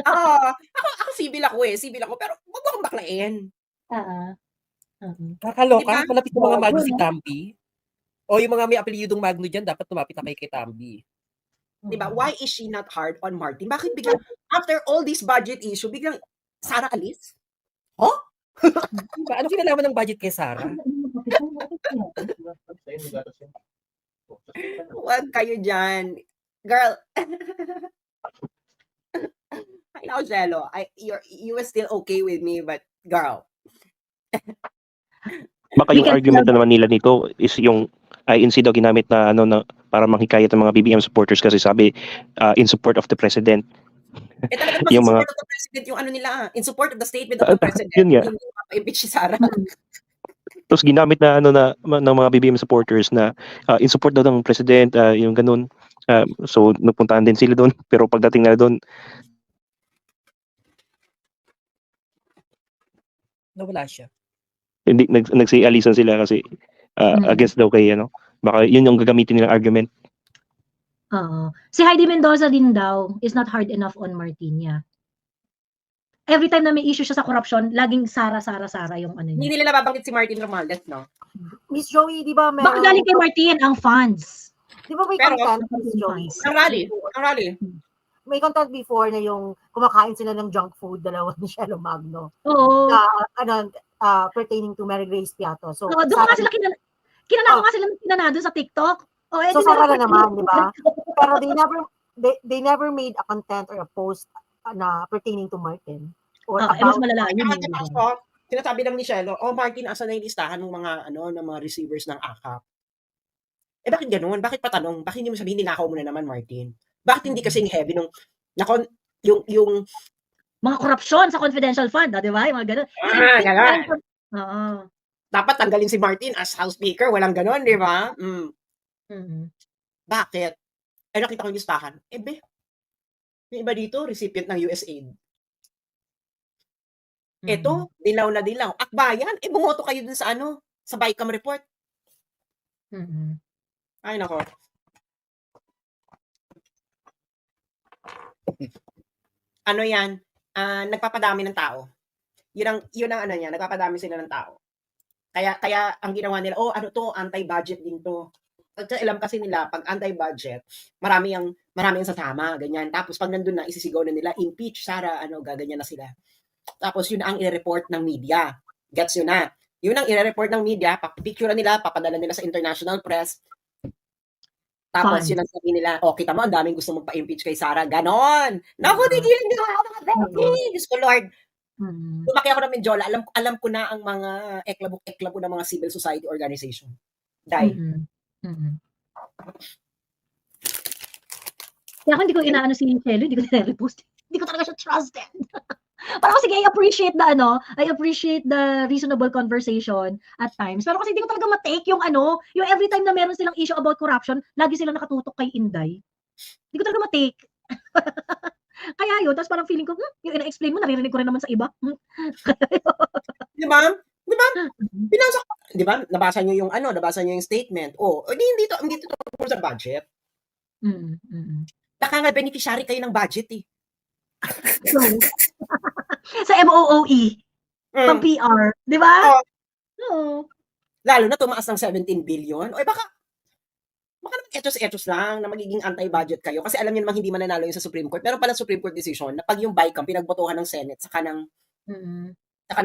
Speaker 5: Ako civil ako pero wag mo akong baklain.
Speaker 2: Kakaloka,
Speaker 5: Diba?
Speaker 2: malapit sa mga Magno si Tambi. O yung mga may apelyidong Magno dyan, dapat tumapit na kay Tambi.
Speaker 5: Diba? Why is she not hard on Martin? Bakit biglang, after all this budget issue, biglang Sara alis?
Speaker 2: Diba? Ano kinalaman ng budget kay Sara?
Speaker 5: Huwag kayo dyan. Girl. I know, Jello. You were still okay with me, but girl.
Speaker 4: Baka yung argument na naman nila nito is yung INC daw ginamit na para manghikayat ng mga BBM supporters kasi sabi in support of the president.
Speaker 5: Talagang in support of the president yung nila. In support of the statement of the president.
Speaker 4: Yun nga.
Speaker 5: Hindi mapa-impeach si Sara.
Speaker 4: Tapos ginamit na ng mga BBM supporters na in support daw ng president, yung ganun. So nagpuntahan din sila doon pero pagdating na doon
Speaker 2: nawala siya.
Speaker 4: Hindi nagsialisan sila kasi against daw kay baka yun yung gagamitin nilang argument.
Speaker 1: Si Heidi Mendoza din daw is not hard enough on Martinia. Every time na may issue siya sa corruption, laging Sara yung niya.
Speaker 5: Hindi nila nababanggit si Martin Romualdez, no?
Speaker 3: Miss Joey, di ba
Speaker 1: Baka galing kay Martin ang funds.
Speaker 3: Di ba may content, Miss Joey?
Speaker 5: Ang rally.
Speaker 3: May content before na yung kumakain sila ng junk food, dalawa ni Shelo Magno.
Speaker 1: Oo.
Speaker 3: Pertaining to Mary Grace Piato. So,
Speaker 1: doon nga sila kinanako nga sila ng kinanado sa TikTok.
Speaker 3: So, Sara na naman, di ba? Pero they never made a content or a post na pertaining to Martin. Or
Speaker 1: mas malala yun.
Speaker 5: Sinasabi lang ni Shelo, Martin, asa na yung listahan ng mga ng mga receivers ng AKAP? Bakit ganoon? Bakit patanong? Bakit hindi mo sabihin ninakaw mo na naman, Martin? Bakit hindi kasing heavy nung yung
Speaker 1: mga korupsyon sa confidential fund, di ba? Yung mga ganun.
Speaker 5: Dapat tanggalin si Martin as House Speaker, walang ganon, di ba? Bakit? Nakita ko yung listahan. Yung iba dito, recipient ng USAID. Ito, dilaw na dilaw. Akbayan, bumoto kayo dun sa sa BICAM report. Ay, nako. Yan? Nagpapadami ng tao. Yun ang niya, nagpapadami sila ng tao. Kaya ang ginawa nila, anti-budget din to. Alam kasi nila, pag anti-budget, marami ang sasama, ganyan. Tapos pag nandun na, isisigaw na nila, impeach, Sara, gaganyan na sila. Tapos yun ang i-report ng media. Gets yun na. Yun ang i-report ng media, picture nila, papadala nila sa international press. Tapos yun ang sabi nila, kita mo, ang daming gusto mong pa-impeach kay Sara. Ganon! Naku, tigilin nyo ako mga baby! Diyos ko, Lord. Lumaki ako ng Menjola, alam ko na ang mga eklabo ng mga civil society organization. Dahil,
Speaker 1: Mm. Kaya ako hindi ko inaano si Shelo, hindi ko nire-repost. Hindi ko talaga siya trusted. Parang sige, I appreciate the reasonable conversation at times. Pero kasi hindi ko talaga ma-take yung yung every time na meron silang issue about corruption, lagi silang nakatutok kay Inday. Hindi ko talaga ma-take. Kaya yun, tapos parang feeling ko, yung ina-explain mo, naririnig ko rin naman sa iba.
Speaker 5: Di ba? Di ba? Pinasa, di ba? Nabasa niyo yung statement. Oh, hindi to tungkol sa budget. Baka nga beneficiary kayo ng budget eh.
Speaker 1: Sa MOOE, pang PR, di ba? Oo.
Speaker 5: Lalo na tumaas ng 17 billion. O baka naman etos lang na magiging anti-budget kayo kasi alam niyo namang hindi mananalo yun sa Supreme Court. Meron pala Supreme Court decision na pag yung BICAM pinagbotohan ng Senate saka ng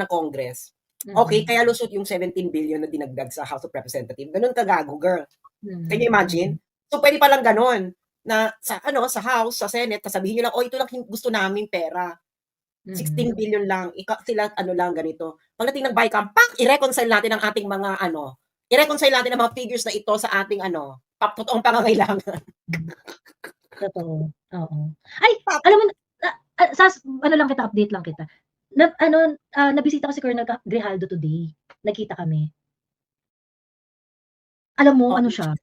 Speaker 5: Congress. Okay, kaya lusot yung 17 billion na dinagdag sa House of Representatives. Ganun kagago, girl. Can you imagine? So pwede palang ganun na sa House, sa Senate, sabihin niyo lang, ito lang gusto namin pera. 16 billion lang, sila lang ganito. Pagdating ng BICAM, i-reconcile natin ang ating mga i-reconcile natin ang mga figures na ito sa ating totoong pangangailangan.
Speaker 1: Totoo. Oo. Ay, alam mo, update lang kita. Nabisita ko si Colonel Grijaldo today. Nagkita kami. Alam mo, siya?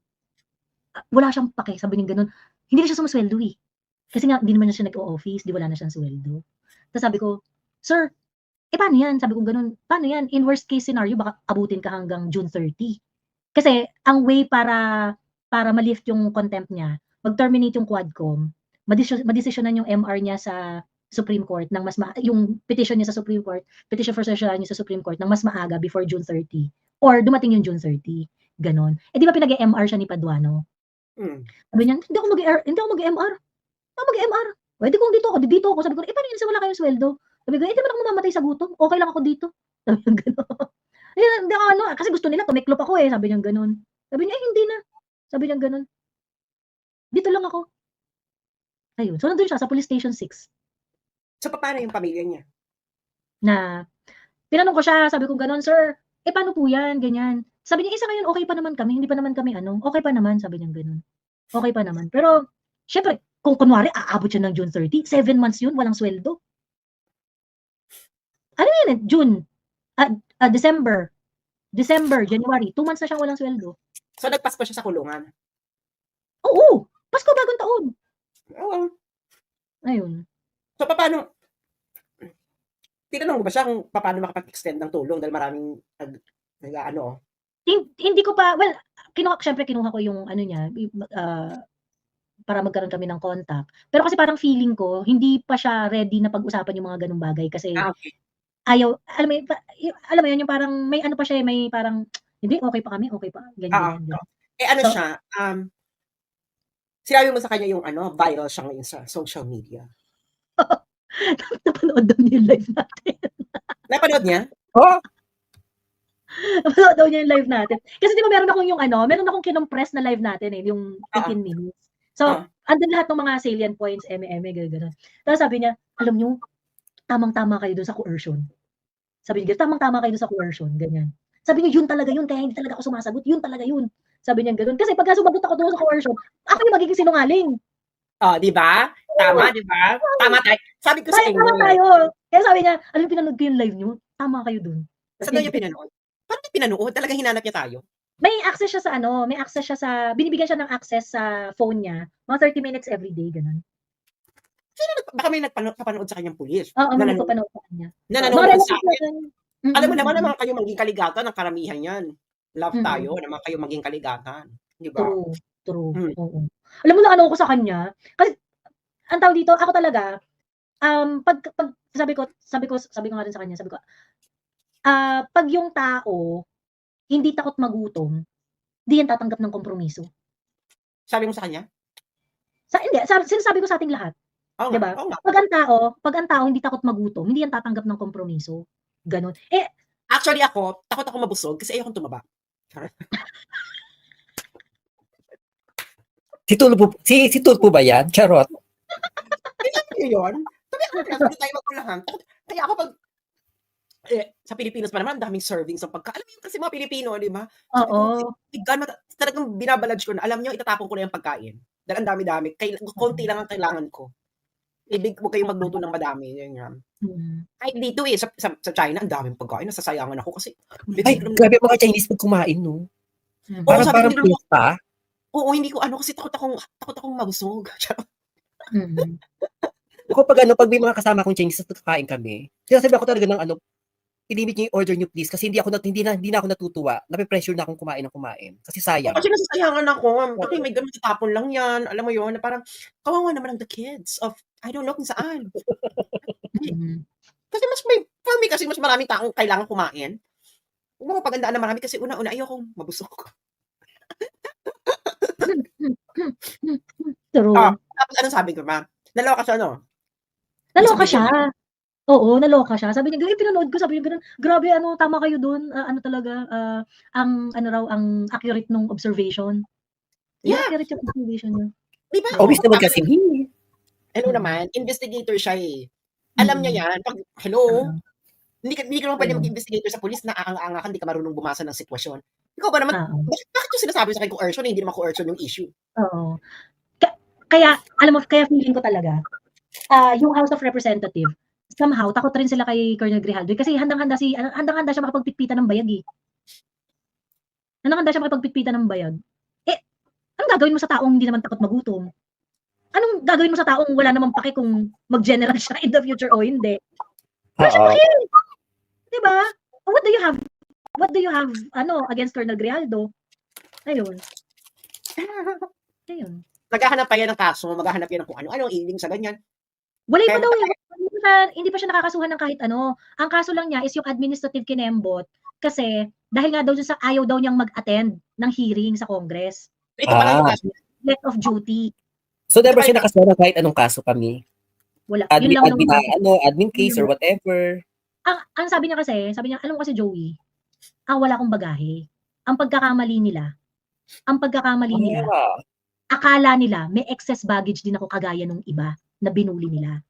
Speaker 1: Wala siyang pake, sabi niya ganun. Hindi na siya sumasweldo eh. Kasi nga, hindi naman siya nag-o-office, di wala na siyang sweldo. Tapos sabi ko, sir, paano yan? Sabi ko ganun, paano yan? In worst case scenario, baka abutin ka hanggang June 30. Kasi, ang way para ma-lift yung contempt niya, mag-terminate yung Quadcom, madesisyonan yung MR niya sa Supreme Court ng yung petition niya sa Supreme Court, petition for certiorari niya sa Supreme Court ng mas maaga before June 30. Or dumating yung June 30. Ganon. Di ba pinag-MR siya ni Paduano? Sabi niya, hindi ako mag-MR. Pwede kung dito ako. Sabi ko, paano yun? Wala kayong sweldo. Sabi ko, di ba ako mamamatay sa gutom? Okay lang ako dito. Sabi niya gano'n. Hindi kasi gusto nila, tumiklop ako eh. Sabi niya gano'n. Sabi niya, hindi na. Sabi niya gano'n. Dito lang ako. Ayun. So, nandun siya sa police station 6.
Speaker 5: So, paano yung pamilya niya?
Speaker 1: Na, tinanong ko siya, sabi ko gano'n, sir, paano po yan? Ganyan. Sabi niya, isa ngayon, okay pa naman kami. Hindi pa naman kami okay pa naman. Sabi niya gano'n. Okay pa naman. Pero, syempre, kung kunwari, aabot siya ng June 30, 7 months yun, walang sweldo. Ano yan? June, December, January, 2 months na siyang walang sweldo.
Speaker 5: So, nagpasko siya sa kulungan?
Speaker 1: Oo, Pasko bagong taon.
Speaker 5: Oo.
Speaker 1: Ayun.
Speaker 5: So, paano, tinanong mo ba siya kung paano makapag-extend ng tulong dahil maraming,
Speaker 1: Hindi ko pa, well, syempre kinuha ko yung niya, para magkaroon kami ng contact. Pero kasi parang feeling ko, hindi pa siya ready na pag-usapan yung mga ganung bagay kasi
Speaker 5: okay.
Speaker 1: Ayaw, alam mo yun, yung parang may pa siya, may parang, hindi, okay pa kami, okay pa. Ganyan.
Speaker 5: So, siya, sinabi mo sa kanya yung viral siya ngayon sa social media.
Speaker 1: Napanood daw niya yung live natin.
Speaker 5: Napanood niya?
Speaker 2: Oh!
Speaker 1: Napanood daw niya yung live natin. Kasi di ba meron akong kinompress na live natin yung 18 minutes. So, andun lahat ng mga salient points, gano'n. Tapos sabi niya, alam niyo, tamang-tama kayo doon sa coercion. Sabi niya, tamang-tama kayo doon sa coercion, ganyan. Sabi niya, yun talaga yun, kaya hindi talaga ako sumasagot, yun talaga yun. Sabi niya gano'n. Kasi pagka sumagot ako doon sa coercion, ako yung magiging sinungaling.
Speaker 5: Di ba? Tama, di ba? Tama tayo. Sabi ko sa inyo.
Speaker 1: Tama tayo. Kaya sabi niya, alam, pinanood ko yung live niyo, tama kayo doon.
Speaker 5: Saan niya pinanood? Paano niya pinanood? Talagang hinanap niya tayo?
Speaker 1: May access siya sa, binibigyan siya ng access sa phone niya, mga 30 minutes every day, gano'n.
Speaker 5: Baka may nagpapanood sa kanyang pulis.
Speaker 1: Oo, may nagpapanood sa kanya.
Speaker 5: Nanonood sa akin. Alam mo naman kayo maging kaligatan, ang karamihan yan. Love tayo, naman kayo maging kaligatan. Di ba?
Speaker 1: True. Oo. Alam mo na ko sa kanya, kasi, ang tawag dito, ako talaga, pag sabi ko nga rin sa kanya, pag yung tao, hindi takot magutom, di yan tatanggap ng kompromiso.
Speaker 5: Sabi mo sa kanya?
Speaker 1: Sinasabi ko sa ating lahat. Diba? Pag ang tao hindi takot magutom, hindi yan tatanggap ng kompromiso. Ganon.
Speaker 5: Actually ako, takot ako mabusog kasi ayokong tumaba.
Speaker 2: Si Tulpo ba yan? Charot.
Speaker 5: Hindi yun. Sabi tayo magkulahan. Kaya ako pag sa Pilipinas pa naman, daming servings ng pagka. Alam mo yun kasi mga Pilipino, di ba?
Speaker 1: Oo.
Speaker 5: talagang binabalance ko na, alam niyo, itatapon ko na yung pagkain. Dahil ang dami-dami. Konti lang ang kailangan ko. Huwag kayong magluto ng madami. Yan. Kahit dito sa China, ang daming pagkain. Nasasayangan ako kasi.
Speaker 2: Ay, grabe mga Chinese pag kumain, no? Parang pista.
Speaker 5: Oo, hindi ko kasi takot akong mabusog.
Speaker 2: Ako pag may mga kasama kong Chinese at kakain kami, sinasabi ako talaga ng i-limit niyo yung order niyo please kasi hindi na ako natutuwa. Nape-pressure na akong kumain ng kumain kasi sayang.
Speaker 5: Kasi nasasayangan ako. Kasi may ganun tatapon lang yan. Alam mo yun, na parang kawawa naman ang the kids of I don't know kung saan. Kasi for me kasi mas maraming taong kailangan kumain. Huwag mo pagandaan na marami kasi una ayokong mabusog.
Speaker 1: True.
Speaker 5: Tapos ano sabi ko, ma? Naloka siya, no?
Speaker 1: Naloka siya. Oo, naloka siya. Sabi niya, pinanood ko, sabi niya gano'n, grabe, tama kayo dun. Talaga, ang accurate nung observation.
Speaker 5: Yeah.
Speaker 1: Accurate yung observation niya.
Speaker 5: Diba?
Speaker 2: Obvious naman kasi.
Speaker 5: Naman, investigator siya eh. Alam niya yan. Pag, hello? Hindi ka naman pwede mag-investigator sa police na aanga ka, hindi ka marunong bumasa ng sitwasyon. Ikaw ba naman, bakit yung sinasabi sa akin coercion, hindi naman coercion yung issue?
Speaker 1: Oo. Kaya, alam mo, kaya feeling ko talaga, yung House of Representative, somehow, takot rin sila kay Colonel Grijaldo kasi handang-handa siya makapagpitpitan ng bayag eh. Handang-handa siya makapagpitpitan ng bayag. Anong gagawin mo sa taong hindi naman takot magutom? Anong gagawin mo sa taong wala namang pake kung mag-general siya in the future o hindi? Wala siya pake. Diba? What do you have against Colonel Grijaldo? Ayun.
Speaker 5: Maghahanap pa yan ng kaso, maghahanap yan ng kung ano-ano, iling sa ganyan.
Speaker 1: Wala pa daw hindi pa siya nakakasuhan ng kahit ano. Ang kaso lang niya is yung administrative kinembot kasi dahil nga daw sa ayaw daw niyang mag-attend ng hearing sa Congress.
Speaker 5: Ito pala yung kaso.
Speaker 1: Neglect of duty.
Speaker 2: So never siya nakasuhan ng kahit anong kaso kami?
Speaker 1: Wala.
Speaker 2: Admin case or whatever?
Speaker 1: Ang sabi niya, alam mo kasi Joey, wala akong bagahe. Ang pagkakamali nila, akala nila may excess baggage din ako kagaya nung iba na binuli nila.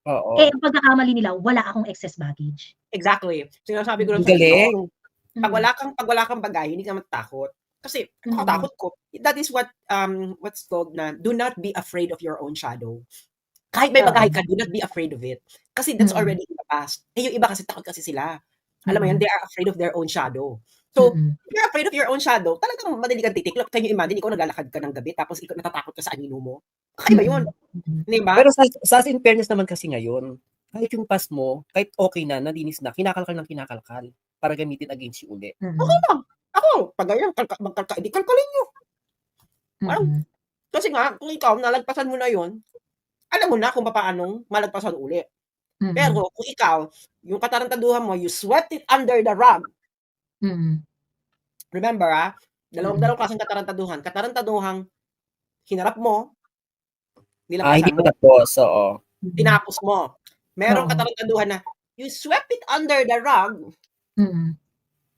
Speaker 2: Oo.
Speaker 1: Ang pagkakamali nila, wala akong excess baggage.
Speaker 5: Exactly. Sinasabi ko lang
Speaker 2: galing.
Speaker 5: Pag wala kang bagahe, hindi ka matakot. Kasi takot ko. That is what's called na do not be afraid of your own shadow. Kahit may bagahe ka, do not be afraid of it. Kasi that's already in the past. Yung iba kasi takot kasi sila. Alam mo yan, they are afraid of their own shadow. So, if you're afraid of your own shadow, talagang madali kang titiklop. Can you imagine, ikaw naglalakad ka ng gabi, tapos ikaw natatakot ka sa anino mo? Kaya ba yun? Diba?
Speaker 2: Pero sa in fairness naman kasi ngayon, kahit yung pass mo, kahit okay na, nalinis na, kinakalkal para gamitin against you ulit.
Speaker 5: Okay lang. Ako, pag ganyan, di kalkalin nyo. Kasi nga, kung ikaw, nalagpasan mo na yun, alam mo na kung paanong malagpasan ulit. Pero kung ikaw, yung katarantaduhan mo, you swept it under the rug. Remember, dalawang klaseng katarantaduhan. Katarantaduhang hinarap mo, nilampasan
Speaker 2: hindi
Speaker 5: mo.
Speaker 2: pa tapos, oo.
Speaker 5: Tinapos mo. Merong katarantaduhan na, you swept it under the rug.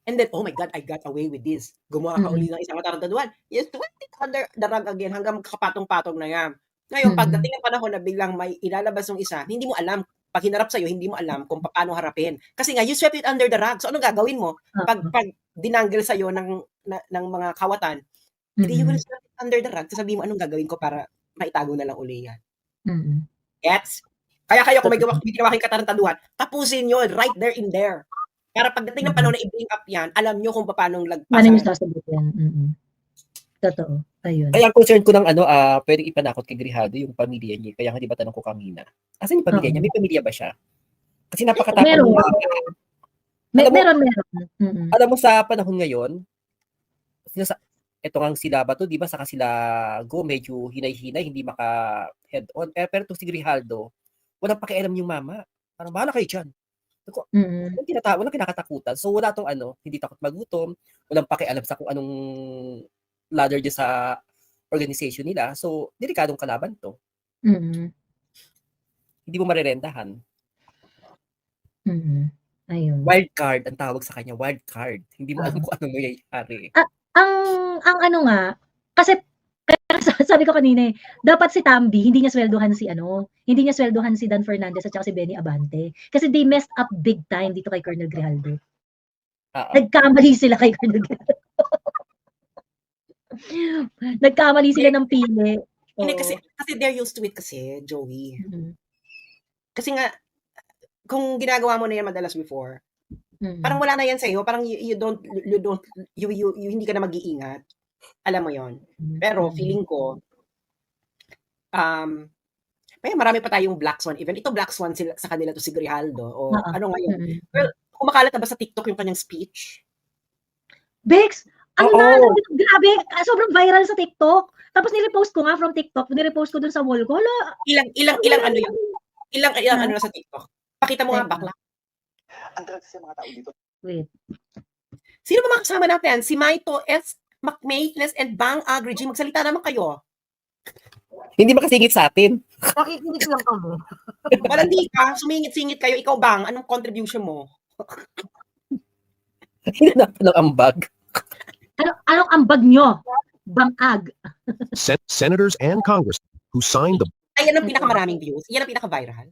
Speaker 5: And then, oh my God, I got away with this. Gumawa ka uli ng isang katarantaduhan. You swept it under the rug again hanggang kakapatong-patong na yan. Ngayon, pagdating ng panahon na biglang may ilalabas ng isa, hindi mo alam. Pag hinarap sa'yo, hindi mo alam kung paano harapin. Kasi nga, you swept it under the rug. So, anong gagawin mo? Pag dinangle sa'yo ng mga kawatan, hindi you will swept it under the rug. Sasabihin mo, anong gagawin ko para maitago na lang uli yan. Gets? Kaya kayo, kung may ginawa kayong katarantaduhan, tapusin nyo right there in there. Para pagdating ng panahon na i-bring up yan, alam nyo kung paano lagpasan.
Speaker 1: Paano nyo sasagot yan? Totoo. Ayun.
Speaker 2: Kaya ang concern ko ng pwedeng ipanakot kay Grijaldo yung pamilya niya. Kaya nga di ba tanong ko kanina. Asan yung pamilya niya? May pamilya ba siya? Kasi napakatapang
Speaker 1: meron.
Speaker 2: Meron. Alam mo sa panahon ngayon, ito nga sila ba to, di ba? Saka sila go, medyo hinay-hinay, hindi maka-head on. Pero itong si Grijaldo, walang pakialam yung mama. Parang bahala kayo dyan. Walang kinakatakutan. So wala tong hindi takot magutom, walang pakialam sa kung anong ladder dyan sa organization nila. So, delikadong kalaban to. Hindi mo marerentahan.
Speaker 1: Ayun.
Speaker 2: Wild card, ang tawag sa kanya, wild card. Hindi mo alam kung anong mangyayari.
Speaker 1: Ang nga, kasi sabi ko kanina dapat si Tambi, hindi niya sweldohan si Dan Fernandez at saka si Benny Abante. Kasi they messed up big time dito kay Colonel Grijaldo. Nagkamali sila kay Colonel Grijaldo. Nagkamali sila ng pili.
Speaker 5: Hindi,
Speaker 1: Oo.
Speaker 5: kasi they're used to it kasi, Joey.
Speaker 1: Mm.
Speaker 5: Kasi nga, kung ginagawa mo na yan madalas before, parang
Speaker 1: Mm.
Speaker 5: wala na yan sa'yo. Parang you hindi ka na mag-iingat. Alam mo yon. Pero feeling ko, marami pa tayong black swan. Even ito black swan sila, sa kanila to si Grijaldo. O
Speaker 1: Oo.
Speaker 5: ano ngayon.
Speaker 1: Mm.
Speaker 5: Well, kumakalat na ba sa TikTok yung kanyang speech?
Speaker 1: Bex, ano
Speaker 2: Oo.
Speaker 1: na, grabe, sobrang viral sa TikTok. Tapos nirepost ko nga from TikTok, nirepost ko dun sa wall ko. Hala,
Speaker 5: Ilang ano yun? Ilang ano na sa TikTok? Pakita mo nga
Speaker 1: Teka.
Speaker 5: bakla.
Speaker 6: Ang talaga sa mga tao dito.
Speaker 1: Wait.
Speaker 5: Sino ba mga kasama natin? Si Maito S. McMaitness and Bang Agri G. Magsalita naman kayo.
Speaker 2: Hindi makasingit sa atin.
Speaker 3: Nakikinig lang kami.
Speaker 5: Malandi ka, sumingit-singit kayo. Ikaw, Bang, anong contribution mo?
Speaker 2: Hinanapan ng ambag.
Speaker 1: Anong ambag nyo? Bangag.
Speaker 7: Senators and Congress who signed the
Speaker 5: Ay, yan ang pinakamaraming views. Yan ang pinaka-viral.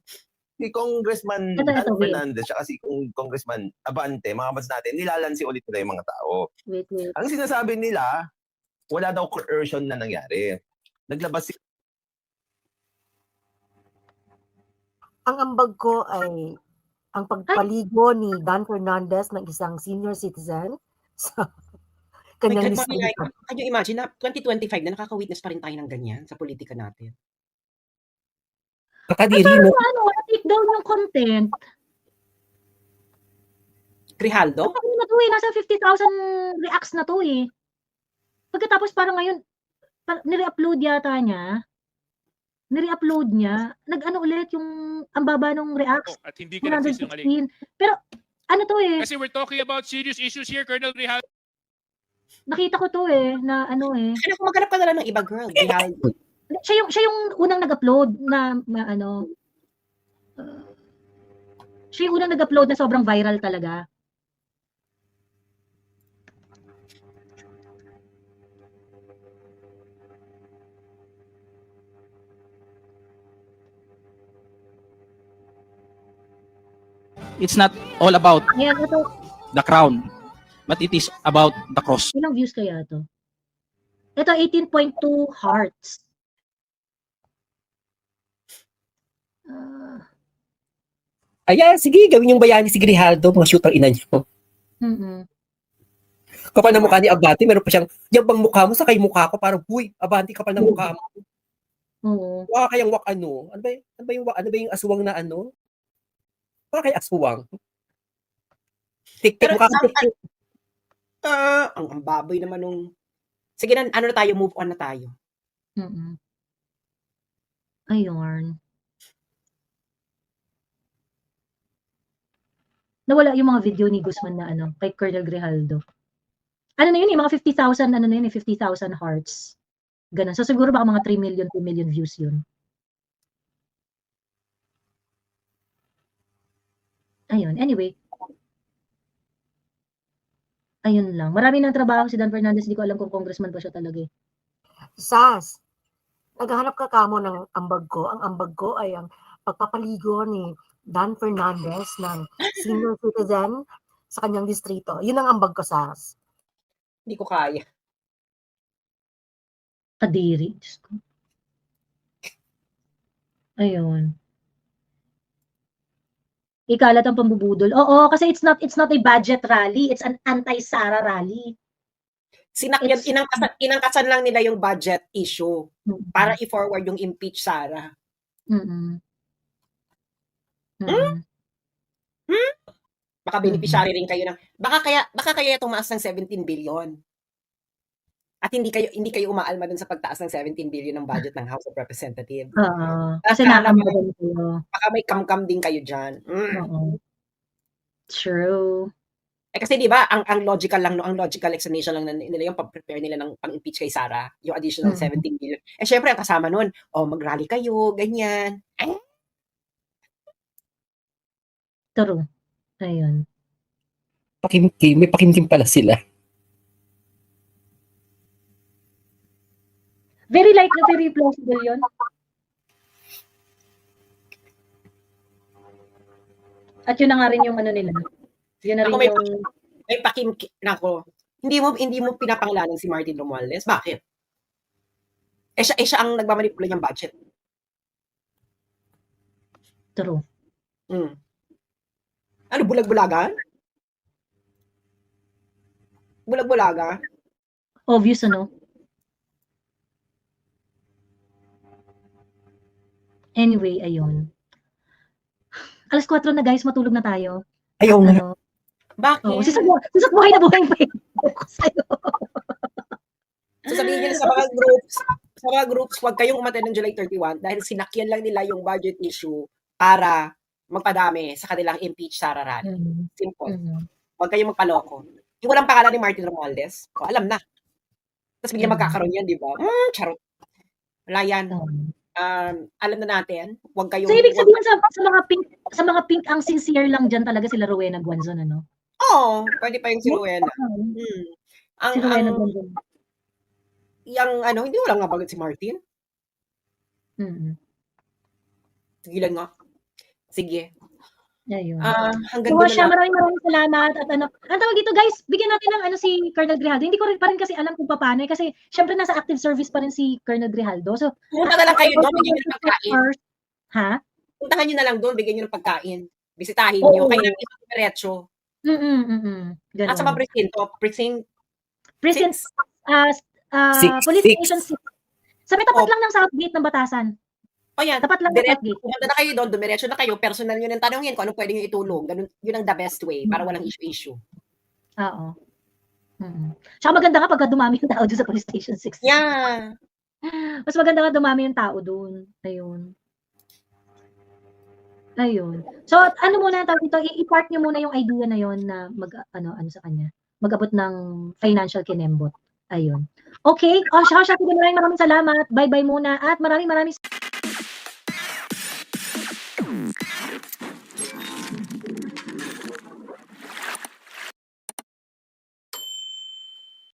Speaker 6: Si Congressman
Speaker 1: Ito,
Speaker 6: Dan
Speaker 1: wait.
Speaker 6: Fernandez at si Congressman Abante, mga kabats natin, nilalansi ulit nila yung mga tao.
Speaker 1: Wait.
Speaker 6: Ang sinasabi nila, wala daw coercion na nangyari. Naglabas si
Speaker 3: Ang ambag ko ay ang pagpaligo ni Dan Fernandez ng isang senior citizen sa kanyang distrito.
Speaker 5: Can you imagine na 2025 na nakaka-witness pa rin tayo ng ganyan sa politika natin?
Speaker 2: Kakadiri, no?
Speaker 1: Na-take down yung content.
Speaker 5: Grijaldo?
Speaker 1: Kasi na to eh, nasa 50,000 reacts na to eh. Pagkatapos parang ngayon, nire-upload yata niya. Nire-upload niya. Nag-ano ulit yung ang baba ng reacts.
Speaker 8: At hindi ka nagsisinungaling.
Speaker 1: 116. Pero ano to eh,
Speaker 8: Kasi we're talking about serious issues here, Colonel Grijaldo.
Speaker 1: nakita ko to eh, na ano eh.
Speaker 5: Kaya kung maghanap ka na lang ng iba, girl. Grijaldo.
Speaker 1: Siya yung unang nag-upload na ano. Siya yung unang nag-upload na sobrang viral talaga.
Speaker 9: It's not all about
Speaker 1: Ayan, ito.
Speaker 9: the crown, but it is about the cross.
Speaker 1: Ilang views kaya to? Ito, 18.2 hearts.
Speaker 2: Ayan, sige, gawin yung bayani si Grijaldo, mga shoot ang ina niyo. Kapal na mukha ni Abante, meron pa siyang, yung bang mukha mo, sa kay mukha ko, parang, huy, Abante, kapal na mukha mo.
Speaker 1: Oo.
Speaker 2: Waka kayang wak ano? Ano ba yung aswang na ano? Waka kay aswang. TikTok mukha ko.
Speaker 5: Ang baboy naman nung... Sige na, ano na tayo, move on na tayo.
Speaker 1: Ayun. Nawala yung mga video ni Guzman na ano, kay Colonel Grijaldo. Ano na yun eh, mga 50,000, ano na yun eh, 50,000 hearts. Ganun. So siguro baka mga 3 million, 2 million views yun. Ayun, anyway. Ayun lang. Marami ng trabaho si Dan Fernandez, hindi ko alam kung congressman pa siya talaga eh.
Speaker 3: Sas, naghahanap ka kamo ng ambag ko. Ang ambag ko ay ang pagpapaligo ni Dan Fernandez ng senior citizen sa kanyang distrito. Yun ang ambag ko, Sas.
Speaker 5: Hindi ko kaya.
Speaker 1: Kadiri. Diyos ko. Ayun. Ikalat ang pambubudol. Oo, kasi it's not a budget rally. It's an anti-Sara rally.
Speaker 5: Sinakyan, inangkasan lang nila yung budget issue para i-forward yung impeach Sara. Baka beneficiary rin kayo ng baka kaya tumaas ng 17 billion. At hindi kayo umaalma dun sa pagtaas ng 17 billion ng budget ng House of Representatives.
Speaker 1: Oo. Kasi nakakamagan kayo.
Speaker 5: Baka may kam-kam din kayo dyan.
Speaker 1: Oo. True.
Speaker 5: Kasi di ba ang logical lang ang logical explanation lang nila yung pag-prepare nila ng pang-impeach kay Sara, yung additional 17 billion. Syempre ang kasama noon, mag-rally kayo, ganyan.
Speaker 1: True. Ayun.
Speaker 2: May pakimkim pala sila.
Speaker 1: Very likely, very plausible yun. At yun na nga rin yung ano nila. Yun na rin
Speaker 5: Ako
Speaker 1: yung...
Speaker 5: may pakimkim, nako, Hindi mo pinapangalanan si Martin Romualdez. Bakit? Siya ang nagmamanipula niyang budget.
Speaker 1: True.
Speaker 5: Ano, bulag-bulagan? Bulag-bulaga?
Speaker 1: Obvious, ano? Anyway, ayun. 4:00 na guys, matulog na tayo.
Speaker 2: Ayaw nga.
Speaker 1: Ano,
Speaker 5: Bakit?
Speaker 1: si Sak buhay na buhay pa ko sa'yo.
Speaker 5: So sabihin niyo sa mga groups, huwag kayong umattend ng July 31 dahil sinakyan lang nila yung budget issue para magpadami sa kanilang impeach Sara rally. Simple. Huwag kayong magpaloko. Yung walang pangalan ni Martin Romualdez, alam na. Tapos biglang magkakaroon yan, di ba? Charot. Wala yan. Alam na natin, huwag kayong...
Speaker 1: So, ibig sabihin sa mga pink, ang sincere lang dyan talaga sila Rowena Guanzon, ano?
Speaker 5: Oo, pwede pa yung si Rowena.
Speaker 1: Si Rowena Guanzon.
Speaker 5: Hindi wala nga bagay si Martin. Sige lang nga. Sige.
Speaker 1: Ayun.
Speaker 5: Hanggang
Speaker 1: So,
Speaker 5: doon
Speaker 1: siya,
Speaker 5: na lang.
Speaker 1: maraming salamat. At ang tawag dito, guys, bigyan natin ng si Colonel Grijaldo. Hindi ko pa rin kasi alam kung paano. Kasi, syempre, nasa active service pa rin si Colonel Grijaldo. So,
Speaker 5: Punta na lang kayo doon, bigyan nyo ng pagkain.
Speaker 1: Ha?
Speaker 5: Puntahan nyo na lang doon, bigyan nyo ng pagkain. Bisitahin nyo. Kayo lang isang diretso.
Speaker 1: Ganun.
Speaker 5: At sa mga presinto,
Speaker 1: Precinct, Police Station 6. Sa may tapat lang ng Southgate ng Batasan.
Speaker 5: O yan,
Speaker 1: Tapat lang ng Southgate.
Speaker 5: pumunta na kayo doon, dumiretso na kayo, personal nyo nang tanongin kung ano pwede nyo itulong. Ganun, yun ang the best way para walang issue.
Speaker 1: Oo. Tsaka maganda nga pagka dumami yung tao doon sa Police Station 6.
Speaker 5: Yeah.
Speaker 1: Mas maganda nga dumami yung tao doon. Ayun. So, ano muna ang tawag dito, i-part nyo muna yung idea na yon na ano sa kanya. Mag-abot ng financial kinembot. Ayun. Okay. Siya, maraming salamat. Bye-bye muna. At maraming